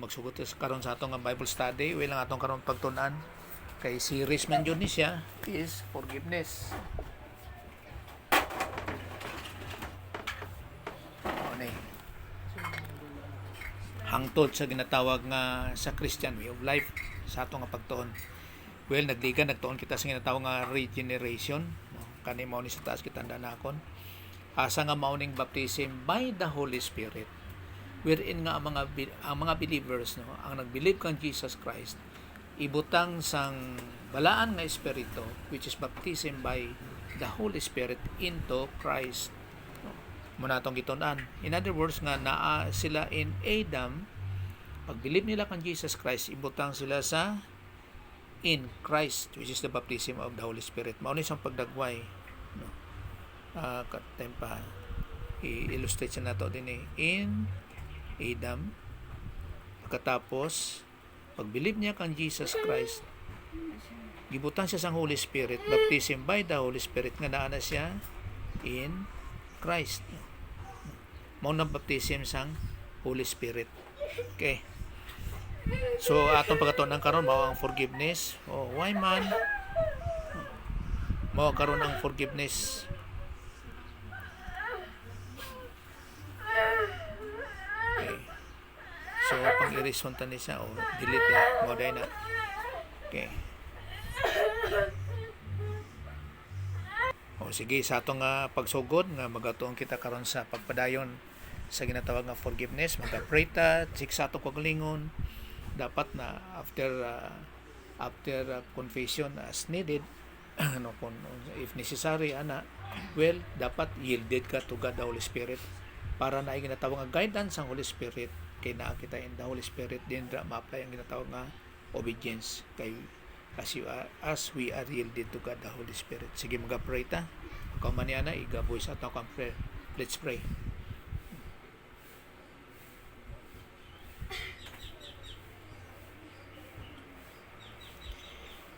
magsugot karon sa atong Bible study. Lang atong karon pagtun-an kay series man jud ni siya is forgiveness. Ano hangtod sa ginatawag nga sa Christian way of life sa atong nga pagtuon. Nagtuon kita sa ginatawag nga regeneration, no? Kani mao ni sa taas kita danakon. Asa nga mauning baptism by the Holy Spirit. Wherein nga ang mga believers, no, ang nag-believe kang Jesus Christ, ibutang sang balaan nga espiritu, which is baptism by the Holy Spirit into Christ. No? Muna itong gitunan. In other words nga, naa sila in Adam, pag-believe nila kang Jesus Christ, ibutang sila sa in Christ, which is the baptism of the Holy Spirit. Mauna isang pagdagway. No? Katempa, i-illustrate siya na ito din in Adam. Pagkatapos, pag-believe niya kang Jesus Christ, gibutang siya sa Holy Spirit, baptism by the Holy Spirit, nga naa na siya in Christ. Mao na baptism sang Holy Spirit. Okay. So, atong pagkatunan karon mao ang forgiveness. Why man? Mao karon ang forgiveness. So, pang i-erase ni siya, delete mo dahil na. Okay. Sige, sa atong pagsugod, nga magatuon kita karon sa pagpadayon sa ginatawag nga forgiveness, mag-pray ta, check sa atong kagalingon, dapat na after confession as needed, no, if necessary, dapat yielded ka to God the Holy Spirit, para na ginatawag nga guidance ang Holy Spirit, kay naa kita in the Holy Spirit, din ma-apply ang ginatawag nga obedience kay as we are yielded to God the Holy Spirit. Sige, mag-pray ta. Kung maniana, igaboy sa atong prayer. Let's pray.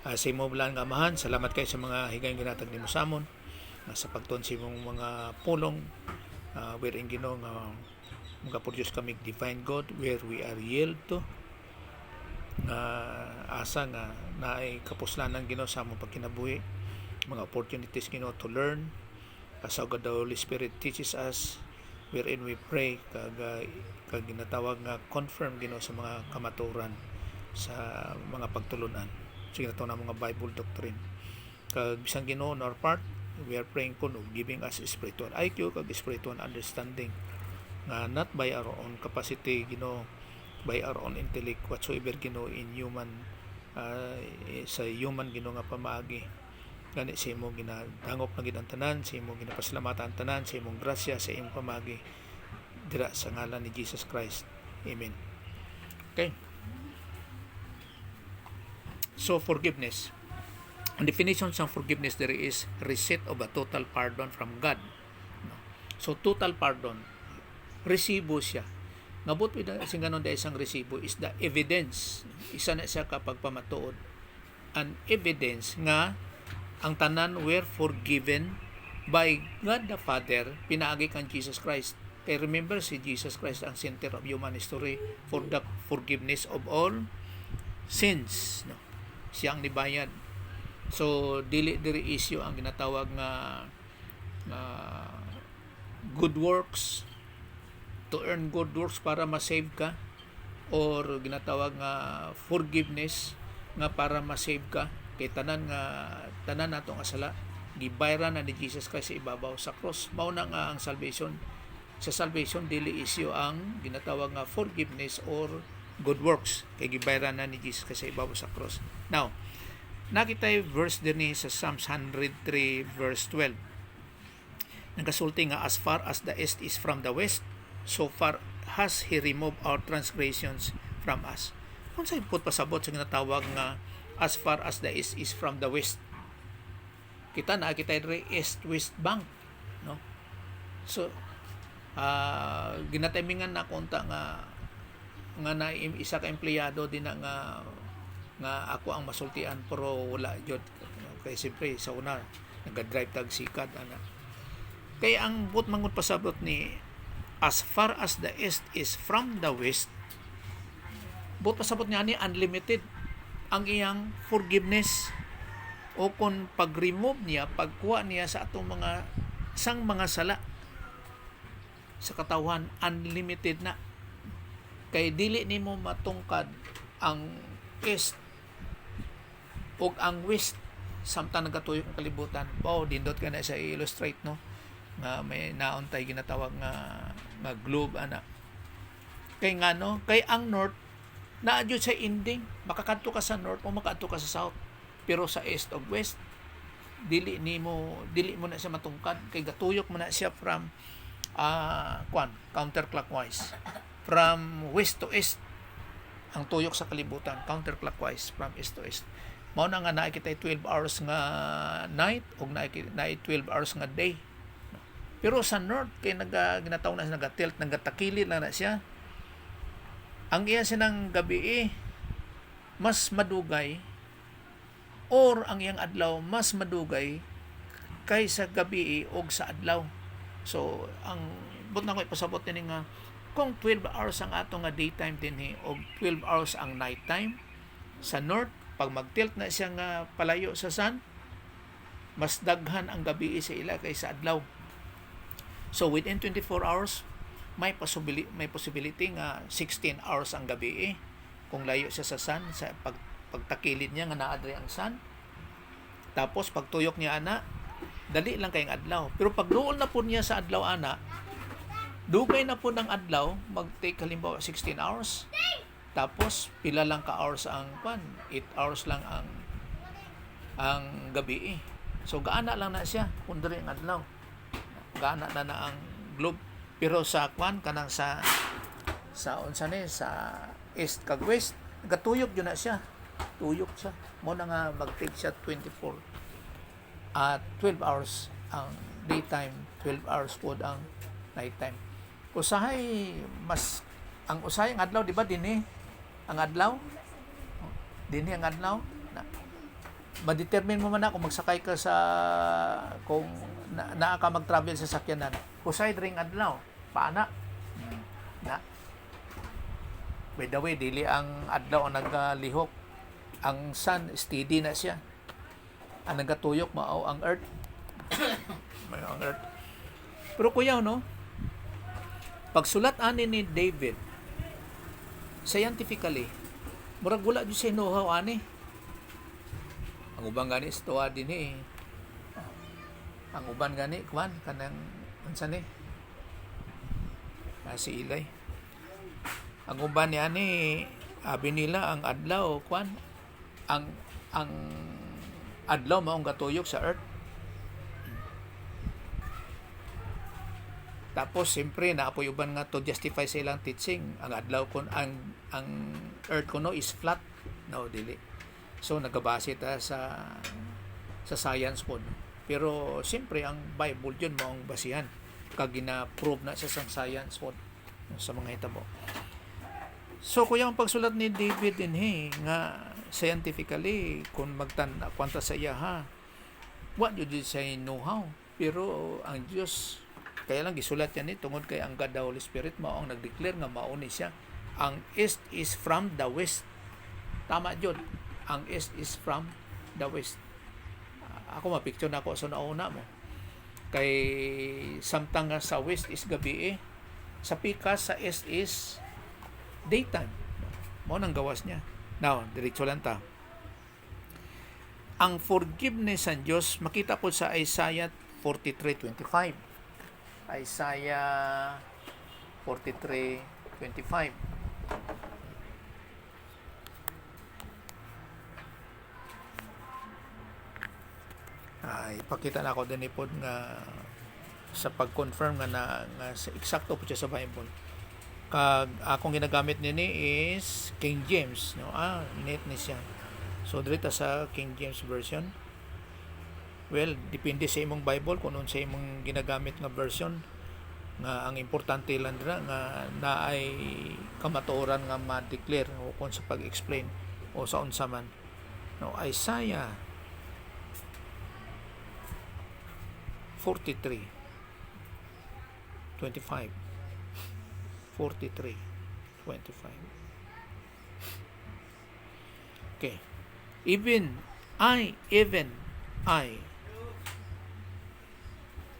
Sa imo lang nga amahan, salamat kayo sa mga higayong ginatag nimo sa amon, sa pagtuon sa imong mga pulong, wherein Ginoo nga mag-produce kami divine God where we are yield to, asa nga naay kapuslanan Ginoo sa among pagkinabuhi, mga opportunities Ginoo to learn as God the Holy Spirit teaches us, wherein we pray kag ginatawag nga confirm Ginoo sa mga kamaturan sa mga pagtulunan sa ginatawag nga mga Bible doctrine. Kag bisan Ginoo on our part, we are praying kuno giving us spiritual IQ kag spiritual understanding, nga not by our own capacity Ginoo, by our own intellect whatsoever Ginoo, in human sa human Ginoo nga pamaagi, gani sa imong ginadangop na gid ang tanan, sa imong ginapasalamatan ang tanan, sa imong grasya, sa imong pamaagi dira sa ngalan ni Jesus Christ. Amen. Okay, so forgiveness, ang definition sa forgiveness there is receipt of a total pardon from God. So total pardon, resibo siya. Ngabot sing ganon da isang resibo is the evidence. Isa na siya kapag pamatuod. An evidence nga ang tanan were forgiven by God the Father, pinaagi kang Jesus Christ. Kaya remember, si Jesus Christ ang center of human history for the forgiveness of all sins. No? Siya ang nibayad. So, dili issue ang ginatawag nga good works, to earn good works para ma-save ka, or ginatawag nga forgiveness nga para ma-save ka, kay tanan nato nga sala gibayran na ni Jesus Christ sa ibabaw sa cross. Mao na nga ang salvation. Sa salvation dili issue ang ginatawag nga forgiveness or good works, kay gibayran na ni Jesus Christ sa ibabaw sa cross. Now, nakita yung verse din sa Psalms 103 verse 12. Nagasulti nga, as far as the east is from the west, so far has He removed our transgressions from us. Kung sa ipot pasabot sa ginatawag nga as far as the east is from the west, kita rin east-west bank, no? So ginatimingan na konta nga na isa ka empleyado din nga ako ang masultian, pero wala jud, kay siyempre sa una nag-drive tag sikad ana. Kaya ang but mangun pasabot ni as far as the east is from the west, But pasabot niya ni unlimited ang iyang forgiveness, o kung pag-remove niya, pagkuha niya sa atong mga sang mga sala sa katawan, unlimited na. Kay dili nimo matungkad ang east o ang west samtang nagatuyok ang kalibutan. Dindot ka na sa illustrate, no, nga may nauntay ginatawag nga globe ana. Kay ngano, kay ang north naa jud sa ending, makakadto ka sa north o makadto ka sa south, pero sa east o west dili mo na siya matungkad, kay gatuyok mo na siya from counterclockwise, from west to east ang tuyok sa kalibutan, counterclockwise from east to east. Mao na nga naa kita 12 hours nga night ug naa 12 hours nga day. Pero sa north kay ginatawag na nagatilt, nagatakili lang na siya. Ang iya sinang gabi mas madugay, or ang iyang adlaw mas madugay kaysa gabi o sa adlaw. So ang but na ko ipasabot din nga kung 12 hours ang ato nga daytime dinhi o 12 hours ang nighttime sa north, pag magtilt na siya nga palayo sa sun, mas daghan ang gabi sa ila kaysa adlaw. So within 24 hours may possibility nga 16 hours ang gabi kung layo siya sa sun, sa pagtakilid niya nga naa diri ang sun. Tapos pagtuyok niya ana, dali lang kayong adlaw. Pero pag duol na po niya sa adlaw ana, dugay na po ng adlaw, mag-take halimbawa 16 hours. Tapos pila lang ka hours ang 8 hours lang ang gabi. So gaana lang na siya kung diri ang adlaw. Gaana na ang globe. Pero sa kanang sa unsa ni sa east kag west, gatuyok yun na siya. Tuyok siya. Mo na nga mag-take siya 24 at 12 hours ang daytime, 12 hours po ang nighttime. Usahay mas ang usahay ang adlaw, di ba dinhi ang adlaw? Dinhi ang adlaw na ma-determine mo man na kung magsakay ka sa kung naa ka mag-travel sa sakyanan. Usahay dring adlaw, paana na. By the way, dili ang adlaw ang nagalihok. Ang sun, steady na siya. Ang nagatuyok, mao ang earth. Mao ang earth. Pero kuya, no? Pagsulat ani ni David, scientifically, murag wala dyan siya know-how ani. Ang uban gani, istoa din Ang uban gani, kanang, unsa ni? Si Ilay. Ang uban ni ani, abi nila ang adlaw, ang adlaw maong gatuyok sa earth. Tapos siyempre naapoy uban nga to justify sa ilang teaching ang adlaw kon ang earth kuno is flat, no, dili. So nagabase ta sa science po, no? Pero siyempre ang Bible yun maong basihan kag gina-prove na sa science po, no, sa mga hitabo. So kuya ang pagsulat ni David dinhi nga scientifically kung kwanta sa iya what you did say know-how, pero ang Diyos kaya lang gisulat yan tungod kay ang God the Holy Spirit mao ang nag-declare nga mauni siya. Ang east is from the west. Tama jud, ang east is from the west. Ako mapicture na ako sa nauna mo kay samtang sa west is gabi sa pikas sa east is daytime. Mao nang gawas niya. Now, diretso lang ta. Ang forgiveness ng Diyos makita po sa Isaiah 43:25. Isaiah 43:25. Ipakita na ako din po nga sa pag-confirm nga sa eksakto po siya sa Bible. Kag akong ginagamit nini is King James, no. Net ni siya. So dito sa King James version. Well, depende sa imong Bible kung sa imong ginagamit nga version. Nga ang importante lang dira nga naay kamatuoran nga ma-declare o kung sa pag-explain o sa unsa man. No, Isaiah 43:25. 43:25. Okay. Even I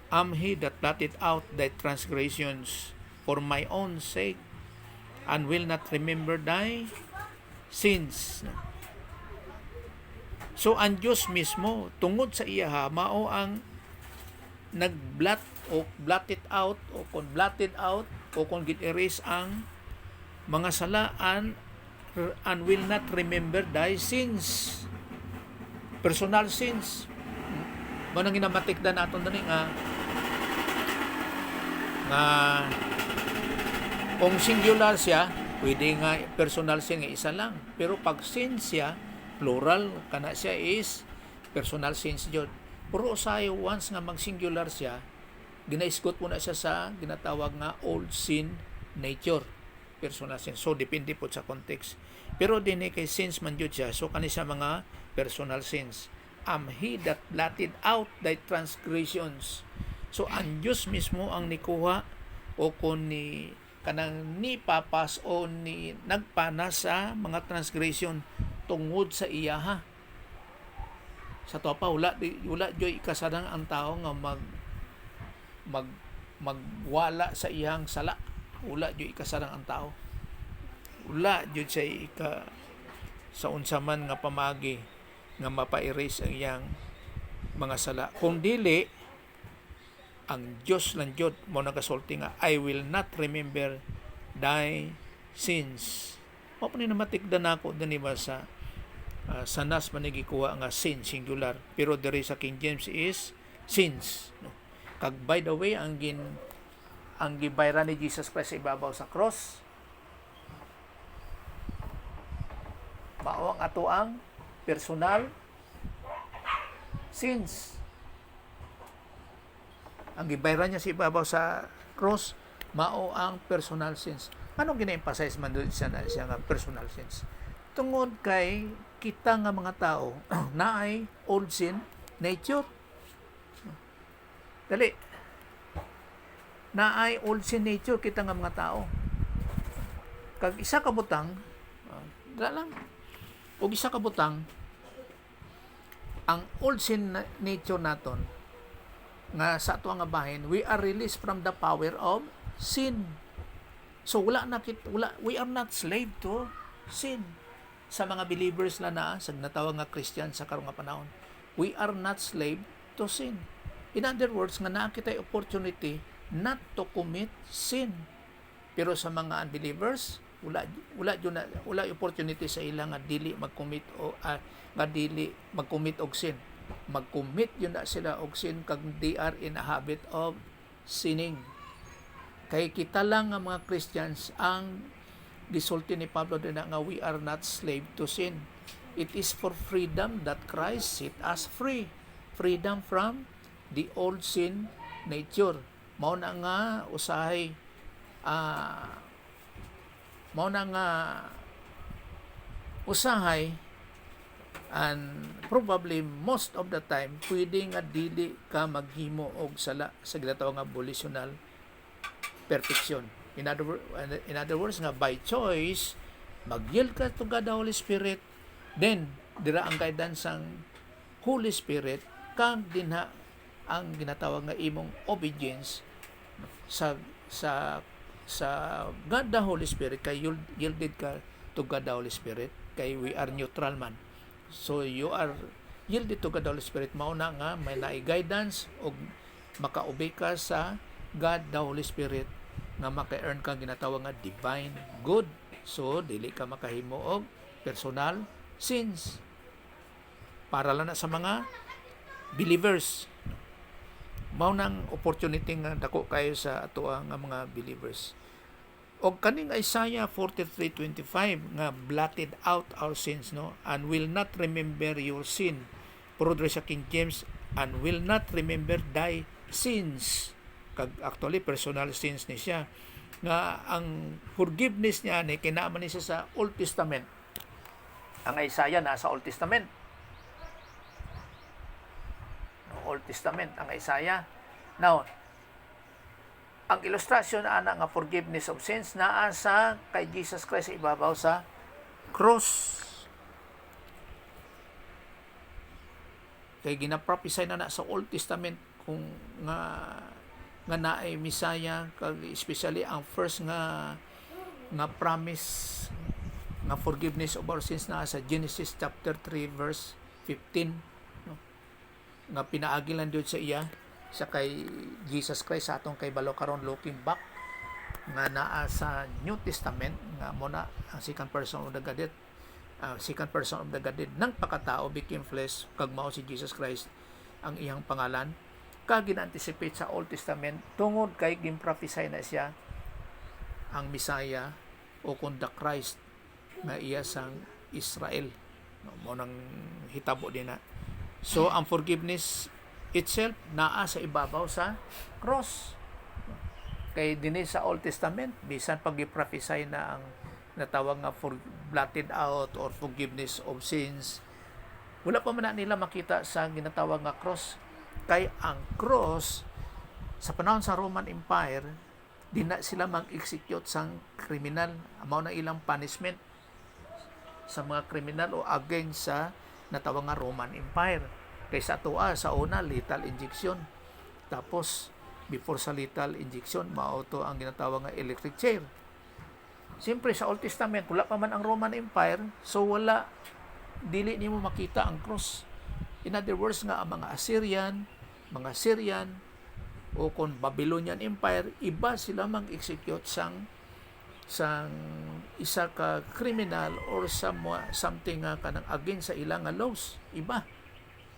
am he that blotted out thy transgressions for my own sake, and will not remember thy sins. So ang Diyos mismo tungod sa iya mao ang nag-blot o blotted out o kung blotted out o kung gid-erase ang mga salaan and will not remember thy sins. Personal sins. Mo nang ginamatikdan naton dani nga kung singular siya, pwede nga personal sin nga isa lang. Pero pag sin siya, plural kana siya is personal sins jud. Pero usahay once nga mag-singular siya, ginaisgot mo na siya sa ginatawag nga old sin nature, personal sin. So depende po sa context. Pero dinhi kay sins man jud siya, so kani siya mga personal sins. Am he that blotted out thy transgressions. So ang Diyos mismo ang nikuha o kung ni kanang ni papas o ni nagpana sa mga transgression tungod sa iyaha. Sa to pa wala joy kasadang ang tao nga magwala sa iyang sala. Wala joy kasadang ang tao. Wala joy sa unsa man nga pamagi nga mapa-erase ang iyang mga sala. Kung dili ang Diyos lang jud mo nagasulti nga I will not remember thy sins. Mo pa ni namatikdan nako dinhi ba sa sanas manigikuha nga sin singular, pero diri sa King James is sins. Kag by the way ang gibayran ni Jesus Christ sa ibabaw sa cross mao ang ato ang personal sins. Ang gibayran niya sa ibabaw sa cross mao ang personal sins. Anong gina-emphasize man doon siya nga personal sins? Tungod kay kita nga mga tao naay old sin nature. Dali. Naay old sin nature kita nga mga tao. Kag isa ka butang, lang. O isa ka butang, ang old sin nature naton nga sa ato nga bahin, we are released from the power of sin. So we are not slave to sin. Sa mga believers na sa natawag nga Christian sa karong nga panahon, we are not slave to sin. In other words, nga naa kitay opportunity not to commit sin. Pero sa mga unbelievers, wala opportunity sa ilang nga dili mag-commit o nga dili mag-commit og sin. Mag-commit yun na sila og sin kag they are in a habit of sinning. Kay kita lang nga mga Christians ang gisulti ni Pablo din nga we are not slave to sin. It is for freedom that Christ set us free. Freedom from the old sin nature. Mao na nga usahay and probably most of the time pwede nga dili ka maghimo og sala sa ginatawag nga volitional perfection. In other words nga by choice mag-yield ka to God the Holy Spirit, then dira ang guidance sang Holy Spirit kang dinha ang ginatawag nga imong obedience sa God the Holy Spirit, kay yielded ka to God the Holy Spirit, kay we are neutral man. So you are yielded to God the Holy Spirit, mao na nga may guidance o maka-obey ka sa God the Holy Spirit nga maka-earn ka ginatawag nga divine good. So dili ka makahimo og personal sins. Para lang na sa mga believers. Mao nang opportunity nga dako kayo sa ato nga mga believers. Og kaning Isaiah 43:25 nga blotted out our sins, no, and will not remember your sin. Pero sa King James, and will not remember thy sins. Kag actually personal sins ni siya nga ang forgiveness niya ni kinaaman ni siya sa Old Testament. Ang Isaiah nasa Old Testament. Old Testament ang Isaiah. Now, ang ilustrasyon na nga forgiveness of sins naa sa kay Jesus Christ ibabaw sa cross. kay ginaprophesy na sa Old Testament kung nga naay Messiah, kag especially ang first nga promise nga forgiveness of our sins na sa Genesis chapter 3 verse 15, no? Nga pinaagilan Dios sa iya sa kay Jesus Christ sa atong kay balo karon looking back nga naa sa New Testament nga mo na ang second person of the Godhead, ng pakatao became flesh, kag mao si Jesus Christ ang iyang pangalan, kag gina-anticipate sa Old Testament tungod kay gimprophesy na siya ang Messiah o kung the Christ na iya sang Israel, no, mo nang hitabo din na. So ang forgiveness itself naa sa ibabaw sa cross, kay dinhi sa Old Testament bisan pag gi-prophesy na ang natawag nga for blotted out or forgiveness of sins, wala pa man na nila makita sa ginatawag nga cross, kay ang cross sa panahon sa Roman Empire di na sila mag-execute sang kriminal, mao na ilang punishment sa mga kriminal o against sa natawag nga Roman Empire. Kaysa tuwa sa una lethal injection, tapos before sa lethal injection mao to ang ginatawag nga electric chair. Siyempre sa Old Testament wala pa man ang Roman Empire, so wala, dili nimo makita ang cross. In other words nga ang mga Assyrian, mga Syrian o kung Babylonian Empire, iba sila mag-execute sang isa ka criminal or something nga kanang against sa ilang laws, iba,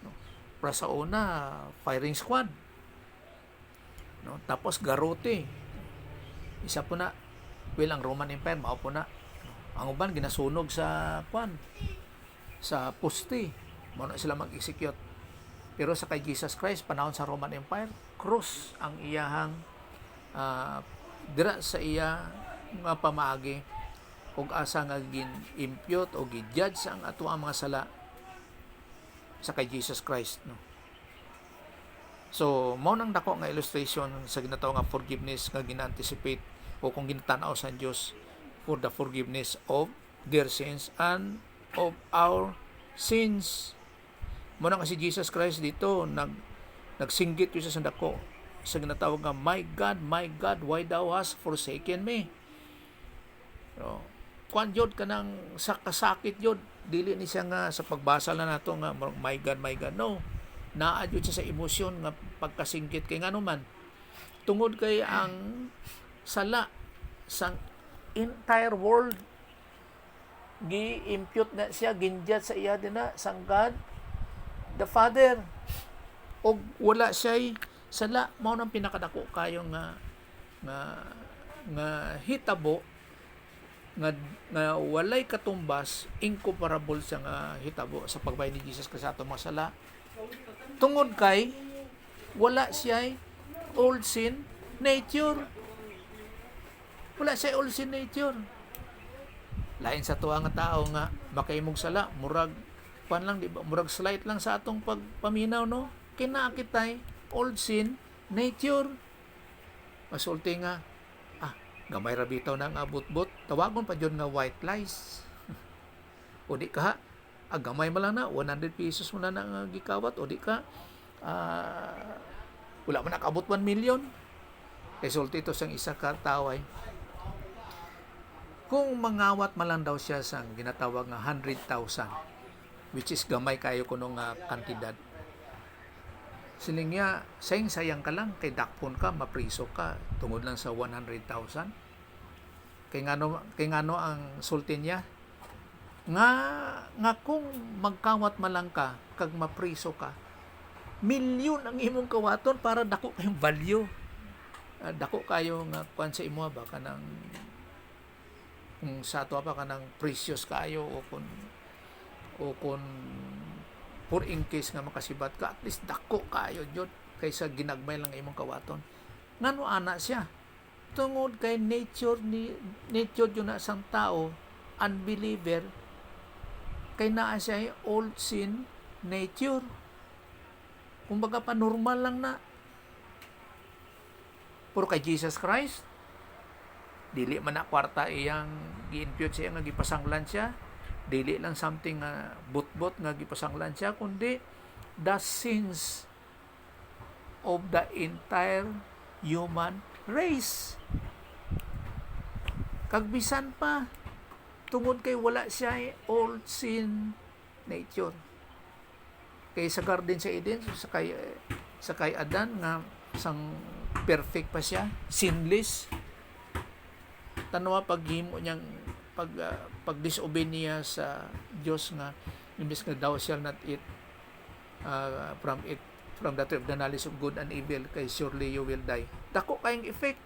no? Para sa una firing squad, no? Tapos garrote, isa po na ang Roman Empire mao po na ang uban ginasunog sa sa poste, mao na sila mag-execute. Pero sa kay Jesus Christ panahon sa Roman Empire, cross ang iyahang dira sa iya nga pamaagi, ug asa nga gin-impute o gi-judge ang ato ang mga sala sa kay Jesus Christ, no? So mao nang dako nga illustration sa ginatawag nga forgiveness nga gina-anticipate o kung ginatanaw sa Dios for the forgiveness of their sins and of our sins. Mo nang si Jesus Christ dito nagsinggit siya sa dako sa ginatawag nga my God, why thou hast forsaken me. So, kuan jud kanang sakasakit jud, dili ni siya nga sa pagbasa na nato nga my God, no. Naa jud siya sa emosyon nga pagkasingkit kay ngano man tungod kay ang sala sang entire world gi-impute na siya, ginjat sa iya din na sang God the Father, og wala siya sala. Mao nang pinakadako kayo nga hitabo nga walay katumbas, incomparable siya nga hitabo sa pagbayad ni Jesus kasi ato mga sala, tungod kay wala siya old sin nature. Wala siya old sin nature. Lain sa tuwa nga tao nga makahimog sala, murag pan lang, di ba? Murag slight lang sa atong pagpaminaw, no? Kinakitay old sin nature. Masulti nga gamay ra bitaw nang abot-bot, tawagon pa jud nga white lies. O di ka gamay man lang na 100 pesos mo na nang gikawat, o di ka wala man nakabot 1 million. Resulta ito sang isa ka taway, kung mangawat man lang daw siya sang ginatawag nga 100,000, which is gamay kayo kuno nga kantidad, siling niya sayang ka lang, kay dakpon ka, mapriso ka tungod lang sa 100,000. Kay ngano ang sulti niya nga kung magkawat man lang ka kag mapriso ka, milyon ang imong kawaton para dako kayong value, dako kayo nga kuan sa imo ba kanang kung sa ato pa kanang precious kayo o kun for in case nga makasibat ka, at least dako kayo jud kaysa ginagmay lang imong kawaton. Ngano ana siya? Tungod kay nature yun na sang tao, unbeliever, kay naa siya old sin nature. Kumbaga pa normal lang na. Pero kay Jesus Christ, dili man na kwarta iyang gi-impute siya nga gipasanglan siya, dili lang something butbot nga gipasanglan siya, kundi the sins of the entire human race. Kag bisan pa tungod kay wala siya old sin nature. Kay sa Garden sa Eden, sa kay Adan nga sang perfect pa siya, sinless. Tanawa paghimo niyang pag disobey niya sa Dios nga imbes nga thou shall not eat from the tree of the knowledge of good and evil, kay surely you will die. Dako kayong effect.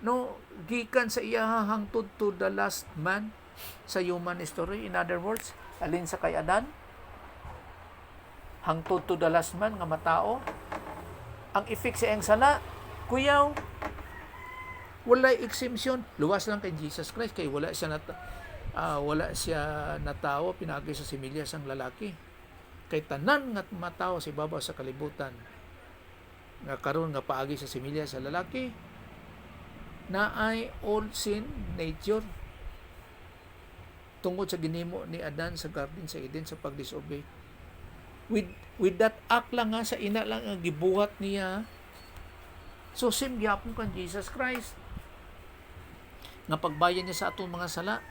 No, gikan sa iya hangtod to the last man sa human history. In other words, alin sa kay Adan hangtod to the last man nga matao, ang effect sa iyang sala, kuyaw, walay exemption. Luwas lang kay Jesus Christ kay wala siya natawo pinagi sa similyas ang lalaki. Kay tanan nga matawo si babaw sa kalibutan nga karon nga paagi sa similyas sa lalaki na ay old sin nature tungod sa ginimo ni Adan sa Garden sa Eden sa pagdisobey. With that act lang nga sa ina lang ang gibuhat niya. So same gyapon kan Jesus Christ nga pagbayan niya sa atong mga sala,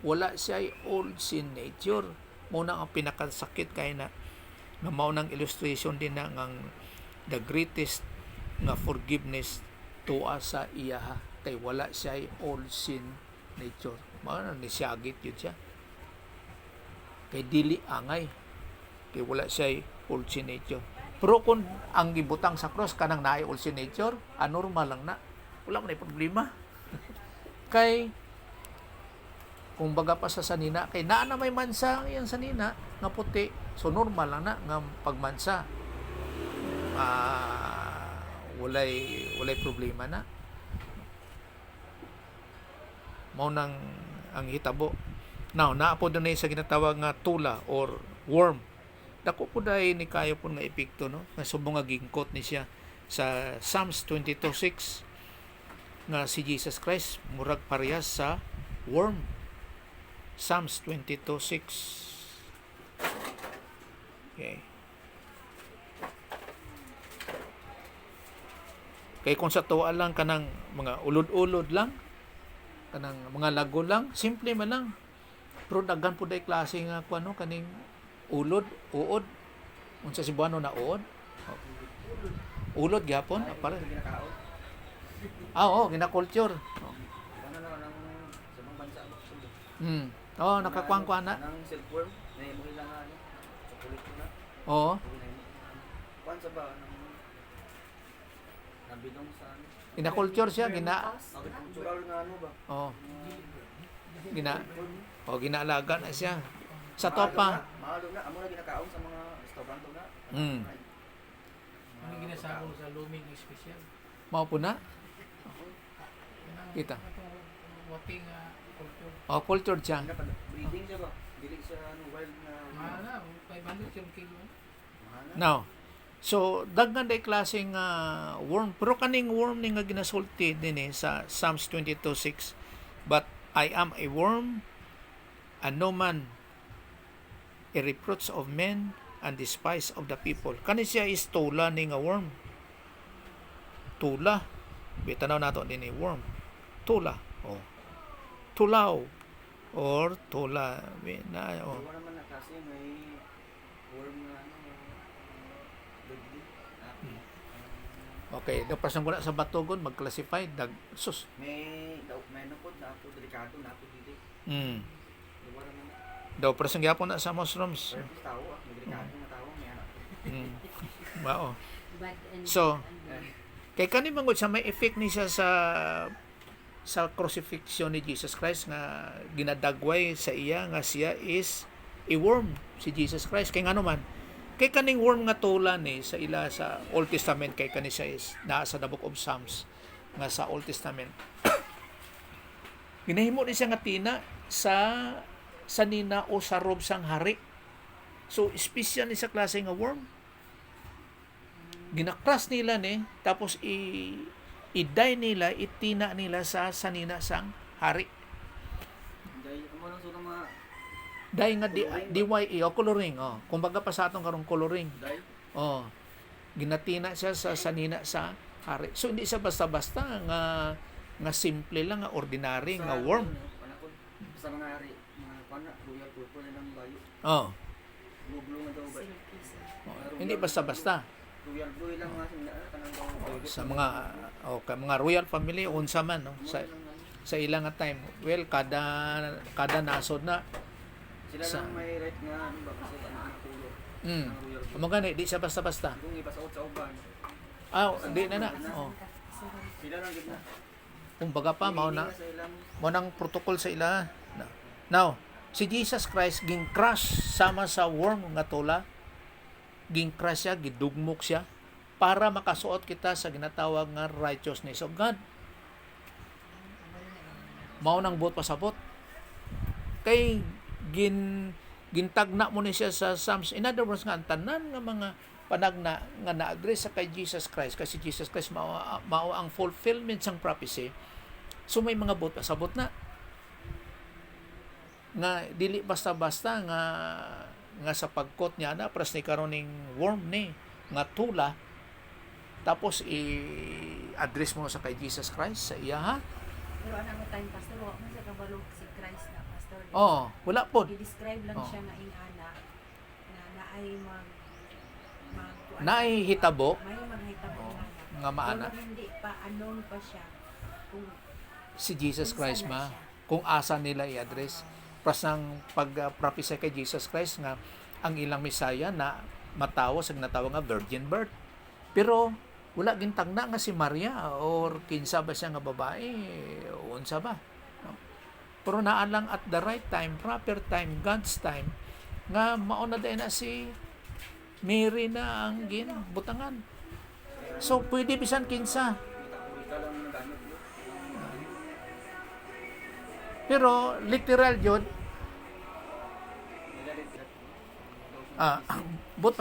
wala siya ay old sin nature. Muna ang pinakasakit kay na nga mao nang illustration din na ang the greatest nga forgiveness to us sa iya kay wala siya ay old sin nature. Mao nang nisyagit yun siya. Kay dili angay. Kay wala siya ay old sin nature. Pero kung ang gibutang sa cross kanang naay old sin nature, anormal lang na. Wala man ay problema. Kay kung baga pa sa sanina, kay naa na may mansa ang sanina nga puti, so normal lang na nga pagmansa. Walay problema na. Mao nang ang hitabo. Now, naa po doon sa ginatawag nga tula or worm. Dako po dahil ni kayo po nga epekto, no? Nga subong nga gingkot ni siya sa Psalms 22:6 nga si Jesus Christ murag parehas sa worm. Psalms 22:6. Okay. Kay kung sa tuwa lang kanang mga ulod-ulod lang, kanang mga lago lang, simple man lang. Pero daghan po dahil klase nga kuno kaning ulod, uod. Unsa si buano na uod? Ulod gyapon, para. Oo, gina-culture. Nakakuang-kuan na. Nang silkworm, na mo ilang chocolate na. Oo. Kuan sa ba nabilong sa Gina-culture siya, agricultural nga ba? Oo. Ginaalaga na siya. Sa topa. Maalo na, amo na ginakaon sa mga restaurant na. Ano ginasabo sa looming special? Mao po na. Kita. Wating culture. Culture siya. Breeding siya ba? Dili siya wild na. Mahal na, 500 yung kilo. Now, so daghan day klaseng worm, pero kaning worm ni nga ginasulti din sa Psalms 22:6. But I am a worm and no man, a reproach of men and despise of the people. Kani siya is tula ni nga worm. Tula. Bitanaw nato din ni worm. Tula. Tulaw or tula na Wala naman na kasi may worm na deadly. Okay, daw pasang wala sa batugon mag-classify sus. May nupod na ako delikado na ako dili. Wala naman. Daw pasang gyapon na sa mushrooms. Pero tao may delikado na tao may anak. Wow. So, kay kani mangod sa may effect ni siya sa crucifixion ni Jesus Christ nga ginadagway sa iya nga siya is a worm si Jesus Christ. Kay ngano man, kay kaning worm nga tula ni sa ila sa Old Testament, kay kani siya is naa sa the book of Psalms nga sa Old Testament. Ginahimo ni siya nga tina sa nina o sa rob sang hari. So special ni sa klase nga worm. Ginakras nila ni tapos i-die nila, itina nila sa sanina sang hari. Dahil mo lang sura Dahil nga DYE o coloring, kumbaga pa sa atong karong coloring. Dai. Oh, ginatina siya sa sanina sa hari. So hindi siya basta-basta nga simple lang, nga ordinary, nga worm. Panakon. Sa mga hari, mga pana, royal purple na ng bayo. Oh, Blue nga daw ba? hindi basta-basta. Royal blue lang nga sila kanang daw. Sa mga mga royal family unsa man no sa ilang nga time. Well, kada nasod na Sila sa- lang may right nga ano ba kasi ang color. mm. Ang royal blue. Amo gani di siya basta-basta. Kung ipasot sa uban, Di na. sila lang gid na. Kumbaga pa mao na Sa ilang mo nang protocol sa ila. Now, si Jesus Christ ging crush sama sa worm nga tula. Ging crush siya, gidugmok siya para makasuot kita sa ginatawag nga righteousness of God. Mao nang buot pasabot. Kay gintagna mo ni siya sa Psalms. In other words nga ang tanan nga mga panagna nga na-agree sa kay Jesus Christ kasi Jesus Christ mao ang fulfillment sang prophecy. So may mga buot pasabot na nga dili basta-basta nga sa pagkot niya na pras ni karon ning worm ni nga tula tapos i-address mo sa kay Jesus Christ sa iya ha. Pero ano mo time pastor, wa man sa kabalo si Christ na pastor. Wala pod. I-describe lang Oh. siya nga ingana na naay Naay hitabo may maghitabo Oh, nga. nga maana Pero hindi pa anon pa siya kung si Jesus kung Christ saan na ma siya. kung asa nila i-address. Pras ng pag-prophesy kay Jesus Christ nga ang ilang Messiah na matawo sa ginatawag nga virgin birth. Pero wala gintagna nga si Maria or kinsa ba siya nga babae unsa ba. No? Pero naa lang at the right time, proper time, God's time nga mao na din na si Mary na ang ginbutangan. So pwede bisan kinsa. kita lang nagamit mo. Pero literal yun, Nila rin but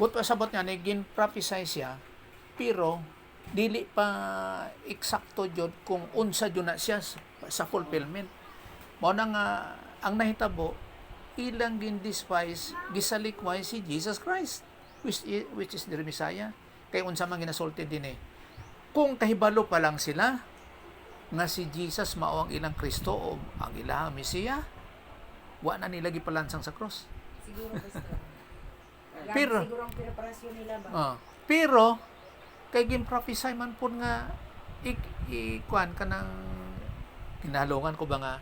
pasabot nga naging prophesy siya pero dili pa eksakto jud kung unsa jud na siya sa fulfillment mao na nga ang nahitabo ilang gin despise gisalikway si Jesus Christ which is the Messiah kay unsa man ginasulti din kung kahibalo pa lang sila nga si Jesus mao ang ilang Kristo o ang ilang Mesiya wa na nila gipalansang sa cross. siguro pastor. Pero- siguro ang preparasyon nila ba? Pero kay gin-prophesy man pud nga kuan ka ng kinalungan ko ba nga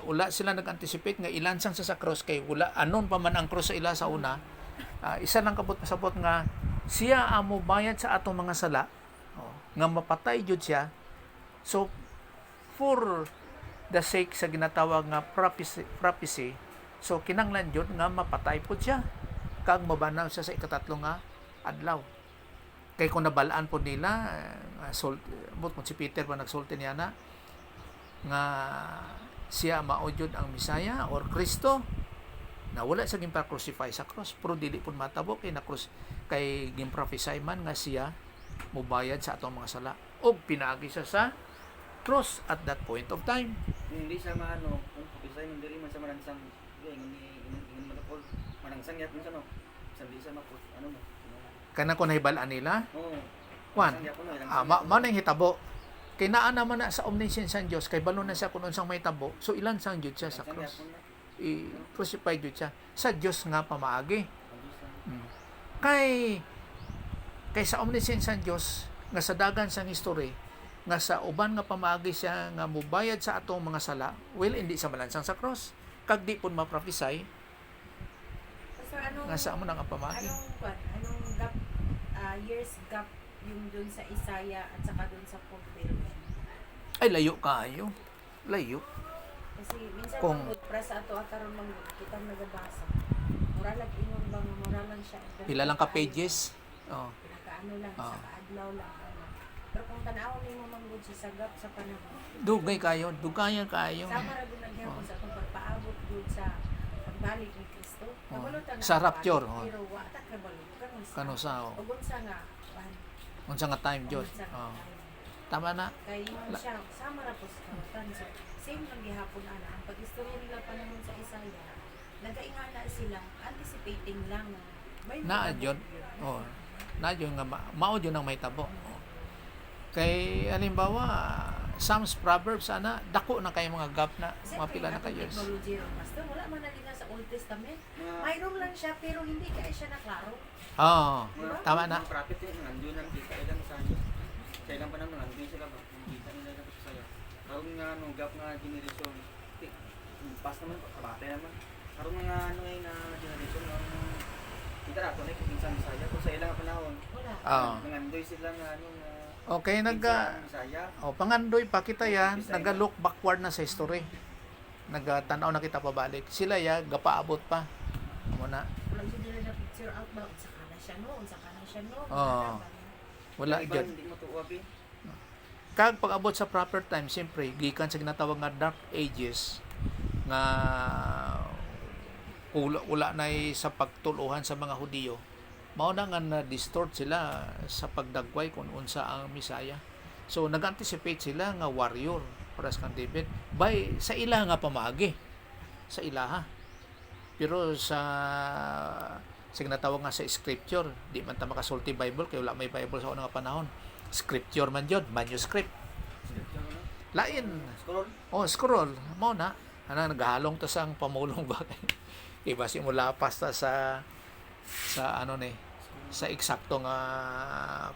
wala sila nag-anticipate nga ilansang sa cross kay wala anon pa man ang cross sa ila sa una. Isa lang kabot pasabot nga siya amo bayad sa atong mga sala nga mapatay jud siya. So for the sake sa ginatawag nga prophecy so kinanglan jud nga mapatay pud siya kag mabanaw siya sa ikatatlong nga adlaw. Kay kung nabalaan po nila mo si Peter pa nagsulti niya na nga siya mao jud ang Messiah or Kristo na wala sa gimpa-crucify sa cross pero dili pud matabo kay na cross kay gimprophesy man nga siya mubayad sa atong mga sala ug pinaagi siya sa cross at that point of time. Hindi siya maano, kung pisay ng diri man sa maransang, ingin malapol, maransang yat man sa no. Sabi siya mapos, ano mo? Kana ko nahibalaan nila Oo. Juan, Maransang yat mo, maransang yat mo. mao nang hitabo. Kay naa naman na sa omniscience sang Dios kay balo na siya kun unsang may tabo. So ilan sang jud siya sa Maransang yat cross. mo na. I-crucify jud siya sa Dios nga pamaagi. Pag-isa. Kay sa omniscience sang Dios nga sa dagan sang history nga sa uban nga pamaagi siya nga mubayad sa atong mga sala, well hindi sa malansang sa cross. Kag di pud ma-prophesy Pastor, anong nga sa amo nang pamaagi. anong gap years gap yung dun sa Isaiah at saka dun sa fulfillment? Ay layo kaayo. Layo. Kasi minsan Kung- para sa ato karon man kita nagabasa. Mura lang ingon ba nga mura lang siya. Pila lang ka pages. Oh. Pinakaano lang Ah. sa kaadlaw lang. Pero kung tanaw nimo manggod sa sagap sa panahon. Dugay kayo, dugayan kayo. Sama ra gud lang Oh. sa atong pagpaabot gud sa pagbalik ni Kristo. Oh. Kabalutan na Sa ang rapture, balik, oh. Pero wa ta kabalo. Kano sa Ug unsa nga unsa nga time jud. unsa nga Oh. time. Tama na. Kay mo siya, sama ra po sa kawatan. So, same lang gihapon ana. Ang pag-istorya nila panahon sa Isaiah, nagaingana sila, anticipating lang na may Na mga jud. yun. Oh. Na jud nga mao jud ang mahitabo. Oh. Kay halimbawa Psalms, Proverbs ana dako na kay mga gap na Kasi mga pila na kay ka years. technology ron, Pastor, wala man na nila sa Old Testament. Mga Mayroon lang siya pero hindi kaya siya naklaro. Oo. Diba? Tama na. Mga prophet yun, nandiyo nang kita ilang sa iyo. Sa ilang panahon nandiyo sila ba? Kita nila na sa iyo. Karon nga nung gap nga generation. Pas naman kabate naman. Karon nga ano ay na generation ng kita ra to na kinsan sa iyo. Kung sa ilang panahon, Wala. Oo. nangandoy sila nga ano nga Okay, Bisaya. pangandoy pa kita yan, naga-look backward na sa history. Nagatanaw na kita pabalik. Sila ya gapaabot pa. Muna. Wala siya nila na picture out ba? Unsa ka na siya no? Unsa ka na siya no? Oo. Wala Iba, gyud. hindi mo tuwabi. Kag pag-abot sa proper time, siyempre, gikan sa ginatawag nga dark ages nga wala na sa pagtuluhan sa mga Hudiyo. Mao na nga na-distort sila sa pagdagway kung unsa ang Misaya. So nag-anticipate sila nga warrior para sa kang David by sa ilaha nga pamaagi. Sa ilaha. Pero sa ginatawag nga sa scripture, di man ta makasulti Bible kay wala may Bible sa unang panahon. Scripture man jud, manuscript. Lain. Scroll. Oh, scroll. Mao na. Ana nagahalong ta sang pamulong ba. Iba simula pasta sa ano ni sa eksakto nga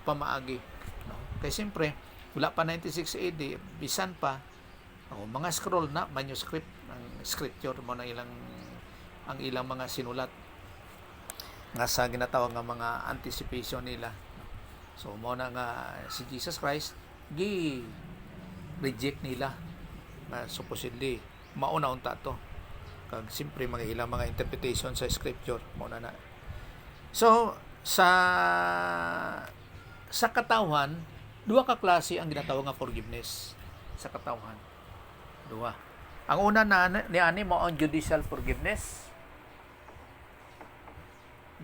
pamaagi, no? Kay siyempre wala pa 96 AD bisan pa mga scroll na manuscript ang scripture mo na ang ilang mga sinulat nga sa ginatawag nga mga anticipation nila, no? So mo na nga si Jesus Christ gi reject nila na supposedly mauna unta to kag siyempre mga ilang mga interpretation sa scripture mo na. So sa katawhan, duha ka klase ang ginatawag nga forgiveness sa katawhan. Duha. Ang una na niani mo ang judicial forgiveness.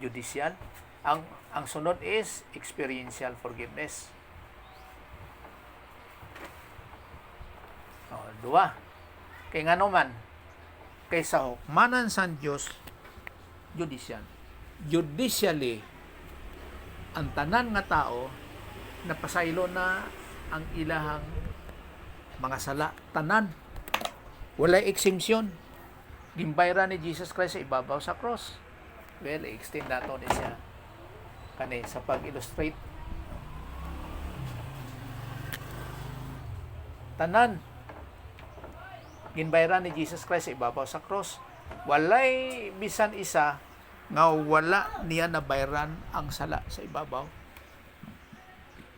Judicial. Ang sunod is experiential forgiveness. Duha. Kay ngano man kaysa hukmanan sa Dios judicial. Judicially ang tanan nga tao napasaylo na ang ilahang mga sala tanan, walay exemption. Gimbayra ni Jesus Christ sa ibabaw sa cross. Well, extend nato ni siya kani sa pag-illustrate tanan ginbayra ni Jesus Christ sa ibabaw sa cross. Walay bisan isa nga wala niya nabayran ang sala sa ibabaw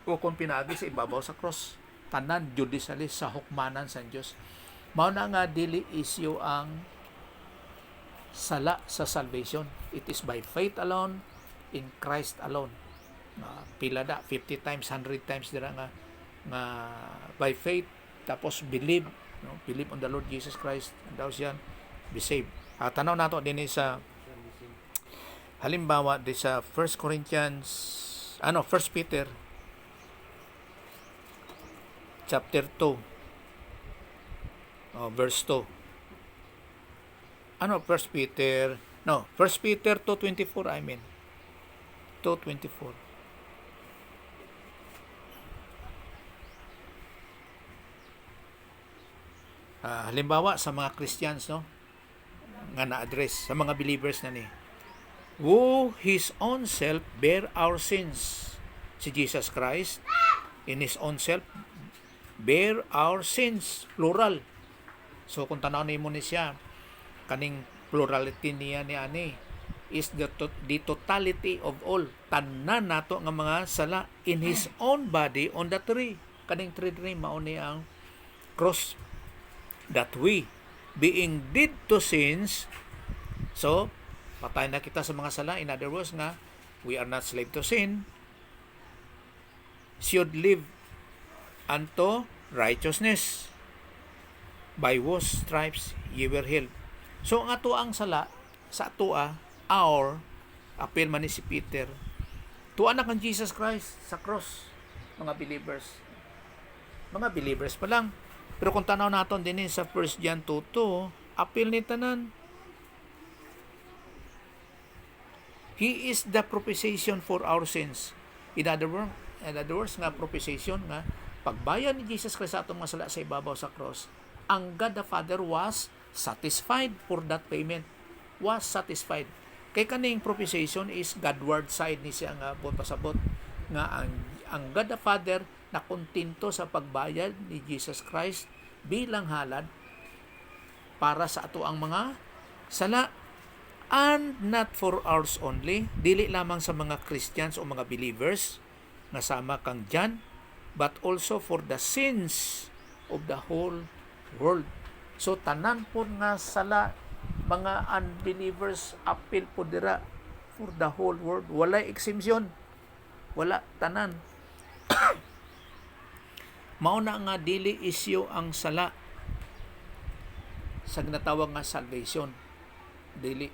o kung pinagi sa ibabaw sa cross. Tanan judicially sa hukmanan sa Dios. Mao na nga dili issue ang sala sa salvation. It is by faith alone in Christ alone. Pila da 50 times 100 times dira nga by faith tapos believe, no? Believe on the Lord Jesus Christ and thou shalt be saved. Tanaw nato din sa halimbawa di sa 1 Peter chapter 2 verse 2. 1 Peter 2:24 I mean 2:24. Halimbawa sa mga Christians, no, nga na-address sa mga believers na ni who his own self bear our sins. Si Jesus Christ in his own self bear our sins, plural. So kung tanaw nimo ni siya kaning plurality niya ni ani is the totality of all tanan nato nga mga sala in his own body on the tree. Kaning tree mao ni ang cross, that we being dead to sins, so patay na kita sa mga sala. In other words nga we are not slave to sin, should live unto righteousness, by whose stripes ye were healed. So ang ato ang sala sa atua our appeal man ni si Peter tuwa na kan Jesus Christ sa cross, mga believers. mga believers pa lang. Pero kung tanaw naton din sa 1 John 2:2, apil ni tanan. He is the propitiation for our sins. In other words, nga propitiation nga pagbayan ni Jesus Christ sa atong mga sala sa ibabaw sa cross, ang God the Father was satisfied for that payment. Was satisfied. Kay kaning propitiation is Godward side ni siya nga pasabot nga ang God the Father na kontento sa pagbayad ni Jesus Christ bilang halad para sa ato ang mga sala, and not for ours only, dili lamang sa mga Christians o mga believers nga sama kang John, but also for the sins of the whole world. So tanan po nga sala mga unbelievers apil po dira for the whole world, wala exemption, wala, tanan. Mao na nga dili isyu ang sala sa ginatawag nga salvation, dili.